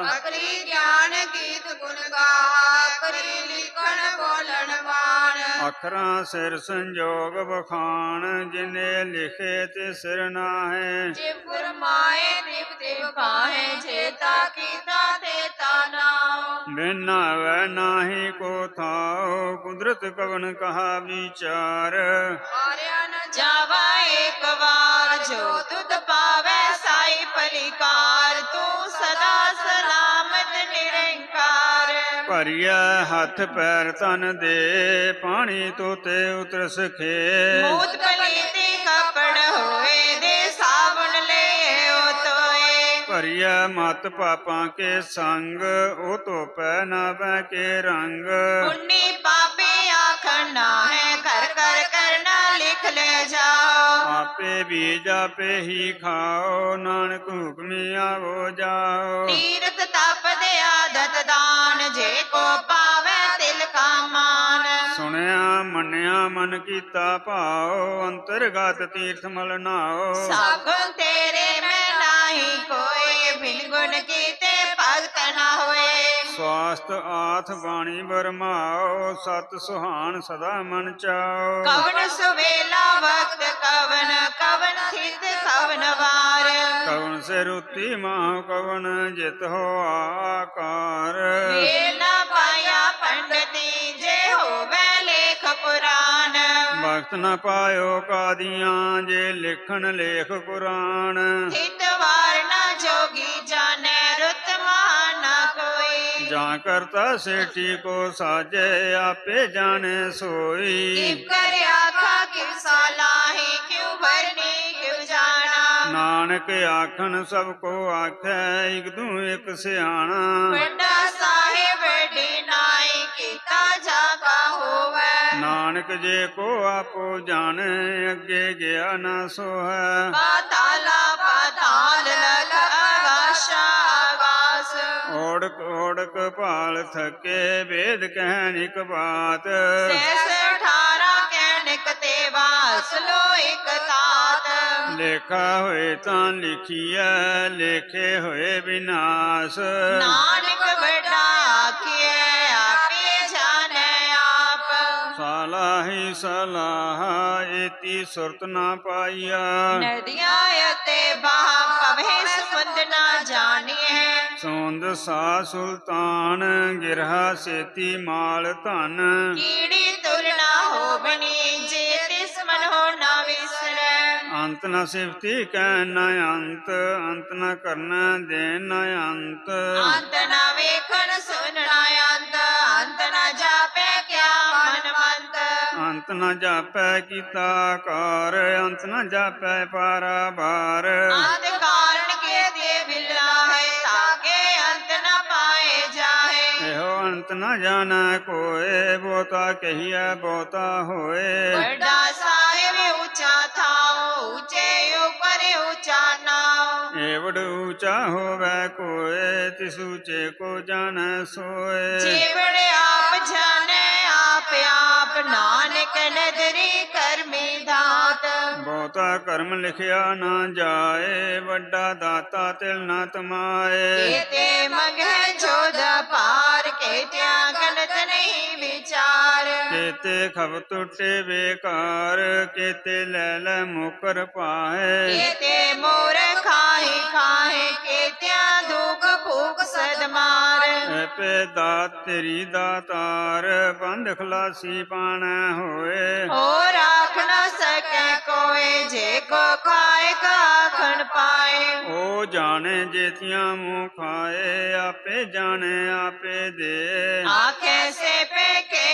ਅਕਰੀ ਗਿਆਨ ਗੀਤ ਗੁਣ ਗਾਹਾ ਅਕਰੀ ਲਿਖਣ ਬੋਲਣ ਬਾਣ ਅੱਖਰਾਂ ਸਿਰ ਸੰਜੋਗ ਬਖਾਣ ਜਿਨੇ ਲਿਖੇ ਤੇ ਸਿਰ ਨਾਹੇ ਜੇ ਫਰਮਾਏ ਨਿਭ ਤਿਵ ਕਾਹੇ ਜੇਤਾ ਕੀਤਾ ਤੇਤਾ ਨਾਉ ਬਿਨ ਨਾਵੈ ਨਾਹੀ ਕੋ ਥਾਉ ਕੁਦਰਤ ਕਵਨ ਕਹਾ ਵਿਚਾਰ ਆਰਿਆ ਨ ਜਾਵਾ ਏਕ ਵਾਰ ਜੋ ਤੁਧ ਪਾਵੈ ਸਾਈ ਪਲਿਕਾਰ ਤੂੰ ਸਦਾ ਸਲਾਮਤ ਨਿਰੰਕਾਰ ਭਰੀਐ ਹੱਥ ਪੈਰ ਤਨ ਦੇ ਪਾਣੀ ਤੋਤੇ ਉਤਰ ਸਖੇ ਮੂਤ ਪਲੀਤੀ ਕਪੜ ਹੋਏ ਦੇ ਸਾਬਣ ਲੈ ਓ ਤੋਏ ਭਰੀਐ ਮਤ ਪਾਪਾਂ ਕੇ ਸੰਗ ਉਹ ਧੋਪੈ ਨਾ ਬੈ ਕੇ ਰੰਗ ਪੁੰਨੀ ਪਾਪੀ ਆਖਣਾ ਹੈ ਕਰ ਕਰ ਕਰਨਾ ਲਿਖ ਲੈ ਜਾਓ ਆਪੇ ਬੀਜ ਆਪੇ ਹੀ ਖਾਓ ਨਾਨਕ ਹੁਕਮੀ ਆਵੋ ਜਾਓ ਤੀਰਥ ਤਪ ਦੇ ਆਦਤ ਦਾਨ ਜੇ ਕੋ ਪਾਵੈ ਤਿਲ ਕਾ ਮਾਨ ਸੁਣਿਆ ਮੰਨਿਆ ਮਨ ਕੀਤਾ ਭਾਉ ਅੰਤਰਗਤ ਤੀਰਥ ਮਲ ਨਾਓ ਸਗੁਣ ਤੇਰੇ ਮੈਂ ਨਾਹੀ ਕੋਈ ਬਿਨ ਗੁਣ ਕੀਤੇ ਭਗਤ ਨਾ ਹੋਏ ਸਵਾਸਤ ਆਥ ਬਾਣੀ ਬਰਮਾਓ ਸਤ ਸੁਹਾਣ ਸਦਾ ਮਨ ਚਾਓ ਕਵਨ ਸੁਵੇਲਾ ਵਕਤ ਕਵਨ ਕਵਨ ਥਿਤ ਕਵਨ ਵਾਰ ਕਵਨ ਸੇ ਰੁਤੀ ਮਾਹ ਕਵਨ ਜਿਤ ਹੋ ਆਕਾਰ ਵੇਲਾ ਪਾਇਆ ਪੰਡਤੀ ਜੇ ਹੋਵੇ ਲੇਖ ਪੁਰਾਨ ਵਕਤ ਨ ਪਾਇਓ ਕਾਦੀਆਂ ਜੇ ਲਿਖਣ ਲੇਖ ਕੁਰਾਨ ਥਿਤ ਵਾਰ ਨਾ ਜੋਗੀ ਜਾਣੈ ਰੁਤ ਮਹਾਨ ਨਾ ਕੋਈ ਜਾਂ ਕਰਤਾ ਸੇਠੀ ਕੋ ਸਾਜੇ ਆਪੇ ਜਾਣੇ ਸੋਈ ਕਿਵ ਕਰ ਆਖਾ ਕਿਵ ਸਾਲਾਹੀ ਕਿਉ ਭਰਨੀ ਕਿਵ ਜਾਣਾ ਨਾਨਕ ਆਖਣ ਸਭ ਕੋ ਆਖੈ ਇਕ ਦੂ ਇਕ ਸਿਆਣਾ ਵੱਡਾ ਸਾਹਿਬ ਵੱਡੀ ਨਾਈ ਕੀਤਾ ਜਾ ਕਾ ਹੋਵੇ ਨਾਨਕ ਜੇ ਕੋ ਆਪੋ ਜਾਣੇ ਅੱਗੇ ਗਿਆ ਨਾ ਸੋਹੈ ਪਾਤਾਲਾ ਪਾਤਾਲ ਲਖ ਆਗਾਸ਼ਾ ਆਗਾਸ ਓੜਕ ਓੜਕ ਭਾਲ ਥਕੇ ਵੇਦ ਕਹਿਣ ਇਕ ਬਾਤ ਸੈਸ 18 ਕਹਿਣਿਕ ਤੇ ਵਾਸ ਲੋ ਇਕ ਤਾਤ ਲੇਖਾ ਹੋਏ ਤਾਂ ਲਿਖੀਐ ਲੇਖੇ ਹੋਏ ਵਿਨਾਸ਼ ਨਾਨਕ ਵੱਡਾ ਆਖੀਐ ਆਪੇ ਜਾਣੈ ਆਪ ਸਾਲਾਹੀ ਸਲਾਹ ਏਤੀ ਸੁਰਤ ਨਾ ਪਾਈਆ ਨਦੀਆਂ ਅਤੇ ਬਾਹ ਪਵੇ ਸਮੁੰਦ ਨਾ ਜਾਣੀਐ ਸੌਂਦ ਸਾ ਸੁਲਤਾਨ ਗਿਰਹਾ ਸੇਤੀ ਮਾਲ ਧਨ ਕੀੜੀ ਤੁਲਨਾ ਹੋਵਨੀ ਜੇ ਤਿਸ ਮਨ ਹੋ ਨਾ ਵਿਸਰੈ ਅੰਤ ਨ ਸਿਫਤੀ ਕਹਿ ਨ ਅੰਤ ਅੰਤ ਨ ਕਰਨਾ ਦੇ ਨ ਅੰਤ ਅੰਤ ਨਾ ਵੇਖਣ ਸੁਨਣਾ ਅੰਤ ਅੰਤ ਨਾ ਜਾਪੇ ਕਿਆ ਮਨ ਮੰਤ ਅੰਤ ਨ ਜਾਪੈ ਕੀਤਾ ਕਾਰ ਅੰਤ ਨ ਜਾਪੈ ਪਾਰਾ ਬਾਰ ਆਦ ਕਾਰਨ ਕੇ ਦੇ ਬਿਲਾ ਹੈ ਤਾਕੇ ਅੰਤ ਨਾ ਪਾਏ ਜਾਏ ਇਹੋ ਅੰਤ ਨ ਜਾਣੈ ਕੋਏ ਬਹੁਤਾ ਕਹੀਐ ਬਹੁਤਾ ਹੋਏ ਵੱਡਾ ਸਾਹਿਬ ਉੱਚਾ ਥਾਉ ਉੱਚੇ ਉਪਰ ਉੱਚਾ ਨਾਉ ਏਵੜ ਊਚਾ ਹੋਵੈ ਕੋਏ ਤਿਸ ਊਚੇ ਕੋ ਜਾਣੈ ਸੋਏ ਜੀਵੜ ਆਪ ਜਾਣੈ ਆਪ ਆਪ ਨਾਨਕ ਨਦਰੀ ਕਰਮੀ ਦਾਤ ਬਹੁਤਾ ਕਰਮ ਲਿਖਿਆ ਨਾ ਜਾਏ ਵੱਡਾ ਦਾਤਾ ਤਿਲ ਨਾ ਤਮਾਏ ਕੀਤੇ ਮੰਗੈ ਜੋਦ ਪਾਰ ਕੀਤਿਆ ਗਲਤ ਨਹੀਂ ਵਿਚਾਰ ਕੇਤੇ ਖਬ ਟੁੱਟੇ ਬੇਕਾਰ ਕੇਤੇ ਲੈ ਲੈ ਮੁਕਰ ਪਾਏ ਕੀਤੇ ਮੋਰ ਖਾਹੀ ਖਾਹੇ ਕੀਤਿਆ ਦੁਖ ਭੂਖ ਸਦ ਮਾਰ ਜਪੇ ਦਾਤ ਤੇਰੀ ਦਾਤਾਰ, ਬੰਧ ਖਲਾਸੀ ਪਾਣੈ ਹੋਏ। और आख न सके कोई, जे को खाए आखन पाए। ਓ ਜਾਣੇ ਜੇਤੀਆਂ ਮੂੰਹ ਖਾਏ, ਆਪੇ ਜਾਣੇ ਆਪੇ ਦੇ। आखे से पे के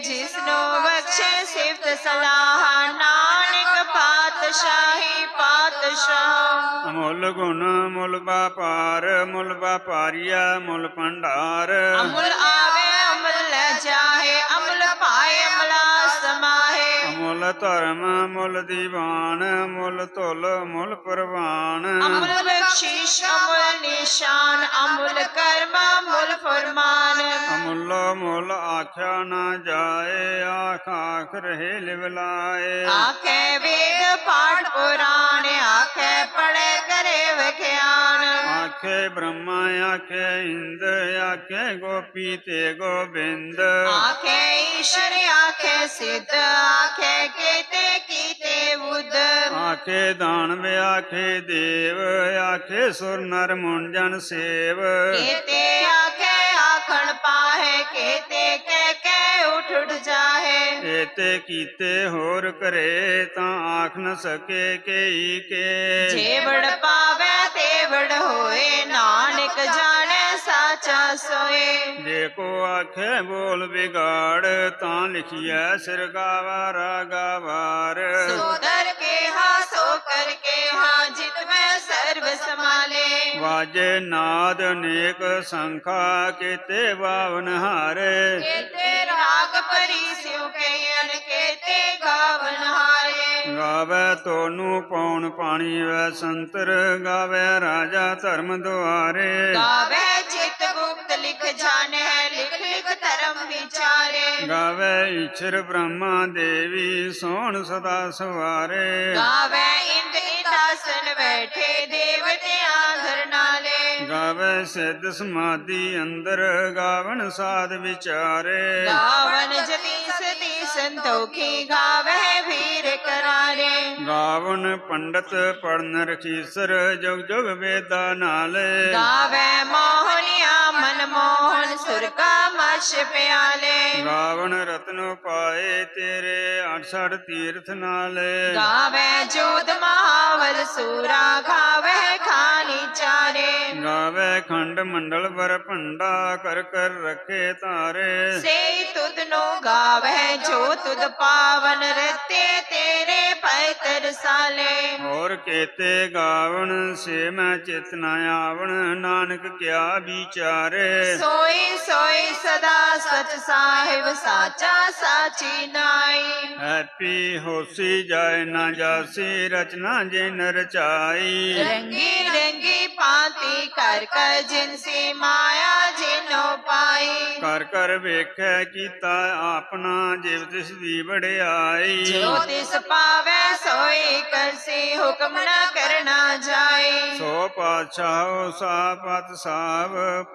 जिसनो बख्शे सिफ्त सलाह, नानक पातशाही पातशाह। ਮੁੱਲ ਗੁਣ ਮੁੱਲ ਵਪਾਰ, ਮੁੱਲ ਵਪਾਰੀਆ ਮੁੱਲ ਭੰਡਾਰ। अमुल आवे अमुल ले जाहे, अमुल पाए अमला समाहे। ਮੁੱਲ ਧਰਮ ਮੁੱਲ ਦੀਵਾਨ, ਮੁੱਲ ਧੁਲ ਮੁੱਲ ਪ੍ਰਵਾਨ। अमुल बख्शिश अमुल निशान, अमुल कर्म अमुल फरमान। ਅਮੁੱਲੋ ਮੁੱਲ ਆਖਿਆ ਨਾ ਜਾਏ, ਆਖ ਆਖ ਰਹੇ ਲਿਵਲਾਏ। आखे वेद पाठ पुराण, आखे पढ़े करे विज्ञान। ਆਖੇ ਬ੍ਰਹਮਾ ਆਖੇ ਇੰਦ, ਆਖੇ ਗੋਪੀ ਤੇ ਗੋਬਿੰਦ। आखे ईश्वर आखे सिद्ध, आखे केते कीते बुद्ध। ਆਖੇ ਦਾਨਵ ਆਖੇ ਦੇਵ, ਆਖੇ ਸੁਰ ਨਰ ਮੁਨ ਜਨ ਸੇਵ। केते आखे आखण पाहे, केते के उठ जाहे। ਏਤੇ ਕੀਤੇ ਹੋਰ ਕਰੇ, ਤਾਂ ਆਖ ਨ ਸਕੇ ਕਈ ਕੇ। जेवड़ पावे तेवड़ होए, नानक जाने साचा सोए। ਜੇ ਕੋ ਆਖੇ ਬੋਲ ਵਿਗਾੜ, ਤਾਂ ਲਿਖੀਐ ਸਿਰ ਗਾਵਾਰਾ ਗਾਵਾਰ। सोदर के हा सो कर के हा, जित में सर्व समाले। ਵਾਜੇ ਨਾਦ ਅਨੇਕ ਸੰਖਾ, ਕੀਤੇ ਬਾਵਨ ਹਾਰੇ। केते राग परी सिउ कयन, केते गावन हारे। ਗਾਵੇ ਤੋਨੂੰ ਪੌਣ ਪਾਣੀ ਵੈ ਸੰਤਰ, ਗਾਵੇ ਰਾਜਾ ਧਰਮ ਦੁਆਰੇ। गावे चित गुप्त लिख जाने, लिख लिख धर्म विचारे। ਗਾਵੇ ਈਸ਼ਰ ਬ੍ਰਹਮਾ ਦੇਵੀ, ਸੋਹਣ ਸਦਾ ਸਵਾਰੇ। गावे इंद इंदासन बैठे, देवतियां घर नाले। ਗਾਵੇ ਸਿੱਧ ਸਮਾਧੀ ਅੰਦਰ, ਗਾਵਨ ਸਾਧ ਵਿਚਾਰੇ। गावन जती सती संतोखी, गावे वीर करारे। ਗਾਵਨ ਪੰਡਤ ਪੜਨ ਰਖੀਸਰ, ਜੁਗ ਜੁਗ ਵੇਦਾ ਨਾਲੇ। गावे मोहनिया मनमोहन, सुर का मश प्याले। ਗਾਵਨ ਰਤਨ ਪਾਏ ਤੇਰੇ, 68 ਤੀਰਥ ਨਾਲੇ। गावे जोध महावल सूरा, गावे खानी चारे। ਗਾਵੇ ਖੰਡ ਮੰਡਲ ਵਰ ਭੰਡਾ, ਕਰ ਕਰ ਰੱਖੇ ਤਾਰੇ। से तुद नो गावे जो तुद पावन, रते तेरे पैतर साले। ਹੋਰ ਕੀਤੇ ਗਾਵਨ, ਸੇ ਮੈਂ ਚਿਤ ਨ ਆਵਣ, ਨਾਨਕ ਕਿਆ ਵਿਚਾਰੇ। सोई सोई सदा सच साहिब, साचा साची नाई। ਹੈਪੀ ਹੋਸੀ ਜਾਏ ਨਾ ਜਾਸੀ, ਰਚਨਾ ਜਿਨ ਰਚਾਈ। रंगी रंगी पाती कर कर, जिनसी माया जिनो पाई। ਕਰ ਕਰ ਵੇਖੈ ਕੀਤਾ ਆਪਣਾ, ਜਿਵ ਤਿਸ ਦੀ ਵਡਿਆਈ। जो तिस पावे सोई करसी, हुक्म न करना जाए। ਸੋ ਪਾਤਸ਼ਾਹ ਸਾ ਪਤ ਸਾਬ,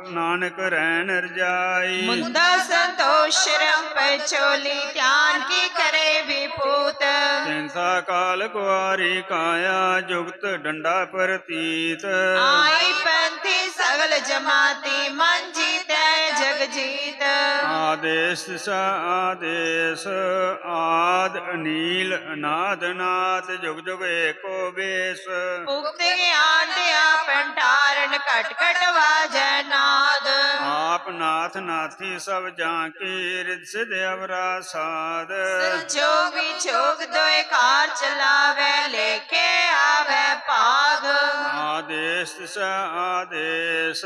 ਨਾਨਕ ਰਹਿਣ ਰਜਾਈ। मुद्दा संतोष रम पचोली, ध्यान की करे विभूत। ਤਿੰਸਾ ਕਾਲ ਕੁਆਰੀ ਕਾਇਆ, ਜੁਗਤ ਡੰਡਾ ਪ੍ਰਤੀਤ। आई पंथी सगल जमाती, मन जीते जग जीत। ਆਦੇਸ ਦਿਸ਼ਾ ਆਦੇਸ, ਆਦ ਅਨੀਲ ਅਨਾਦ ਨਾਥ, ਜੁਗ ਜੁਗ ਏਕੋ ਬੇਸ। उक्त ज्ञान दिया पंडारन, कट कट वाजै नाद। ਆਪ ਨਾਥ ਨਾਥੀ ਸਭ ਜਾਂ ਕੀ, ਰਿਦ ਸਿਧ ਅਵਰਾ ਸਾਧ। जोग जोग दोए कार चलावे, लेके आवे भाग। ਆਦੇਸ ਦਿਸ਼ਾ ਆਦੇਸ,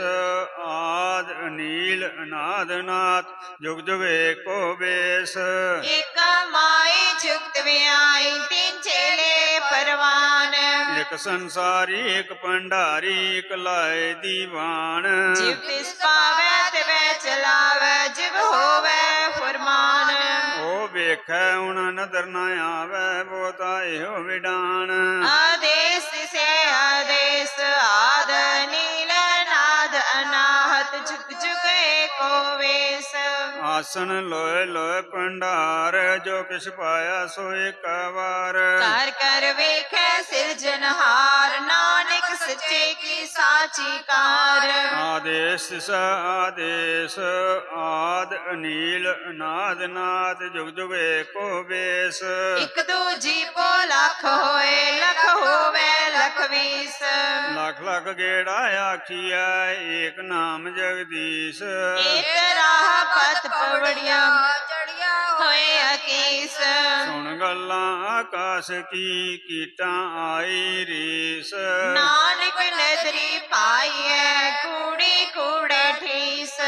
ਆਦ ਅਨੀਲ ਅਨਾਦ ਨਾਥ, ਜੁਗ ਜੁਗ ਏਕੋ ਬੇਸ। एक माई जुगत व्याई, तीन चेले परवान। ਇਕ ਸੰਸਾਰੀ ਇਕ ਭੰਡਾਰੀ, ਇਕ ਲਾਏ ਦੀਵਾਨ। जिव तिस पावे तिवे चलावे, जिव होवे फरमान। ਉਹ ਵੇਖੈ ਹੁਣ ਨਦਰ ਨ ਆਵੈ, ਬਹੁਤਾ ਇਹੋ ਵਿਡਾਨ। आदेश से आदेश, आद नील नाद अनाहत, जुग जुग एको वेश। ਆਸਨ ਲੋਏ ਲੋਏ ਭੰਡਾਰ, ਜੋ ਕਿਛ ਪਾਇਆ ਸੋ ਇੱਕ ਵਾਰ। कर कर वेखे सिरजनहार, नानक ਵਾਕ ਸੱਚੇ ਕੀ ਸਾਚੀ ਕਾਰ। ਆਦੇਸ ਤਿਸ ਆਦੇਸ ਆਦ ਅਨੀਲ ਅਨਾਦ ਨਾਦ ਜੁਗ ਜੁਗ ਏਕੋ ਬੇਸ। ਇੱਕ ਦੂਜੀ ਪੋ ਲੱਖ ਹੋਏ ਲੱਖ ਹੋਵੇ ਲੱਖ ਵੀਸ। ਲੱਖ ਲੱਖ ਗੇੜਾ ਆਖੀਐ ਏਕ ਨਾਮ ਜਗਦੀਸ਼। ਇੱਕ ਰਾਹ ਪਤ ਪਵੜੀਆਂ ਚੜੀਆਂ ਹੋਏ ਅਕੀਸ। ਸੁਣ ਗੱਲਾਂ ਆਕਾਸ਼ ਕੀ ਕੀਟਾਂ ਆਈ ਰੀਸ। ਨਾਨਕ ਨਦਰੀ ਪਾਈਐ ਕੂੜੀ ਕੂੜੇ ਠੀਸ।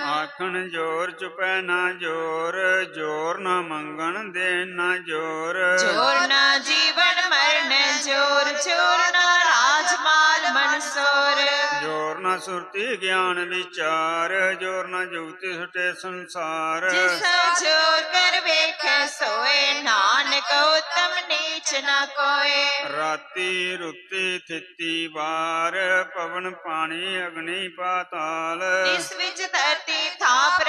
ਆਖਣ ਜੋਰ ਚੁਪੈ ਨਾ ਜੋਰ ਜੋਰ ਨਾ ਮੰਗਣ ਦੇ ਨਾ ਜੋਰ। ਜੋਰ ਨਾ ਜੀਵਨ ਮਰਨ ਜੋਰ ਚੋਰ ਨਾ ਰਾਜ ਮਾਲ ਮਨਸੋਰ। ਜੋਰ ਨਾ ਸੁਰਤੀ ਗਿਆਨ ਵਿਚਾਰ ਜੋਰ ਨਾ ਜੁਗਤੀ ਸੁਟੇ ਸੰਸਾਰ। ਜਿਸ ਜੋਰ ਕਰ ਵੇਖੈ ਸੋਏ ਨਾਨਕ ਉਤਮ ਨੀਚ ਨ ਕੋਏ। ਰਾਤੀ ਰੁੱਤੀ ਥਿੱਤੀ ਵਾਰ ਪਵਨ ਪਾਣੀ ਅਗਨੀ ਪਾਤਾਲ। ਇਸ ਵਿੱਚ ਧਰਤੀ ਥਾਪ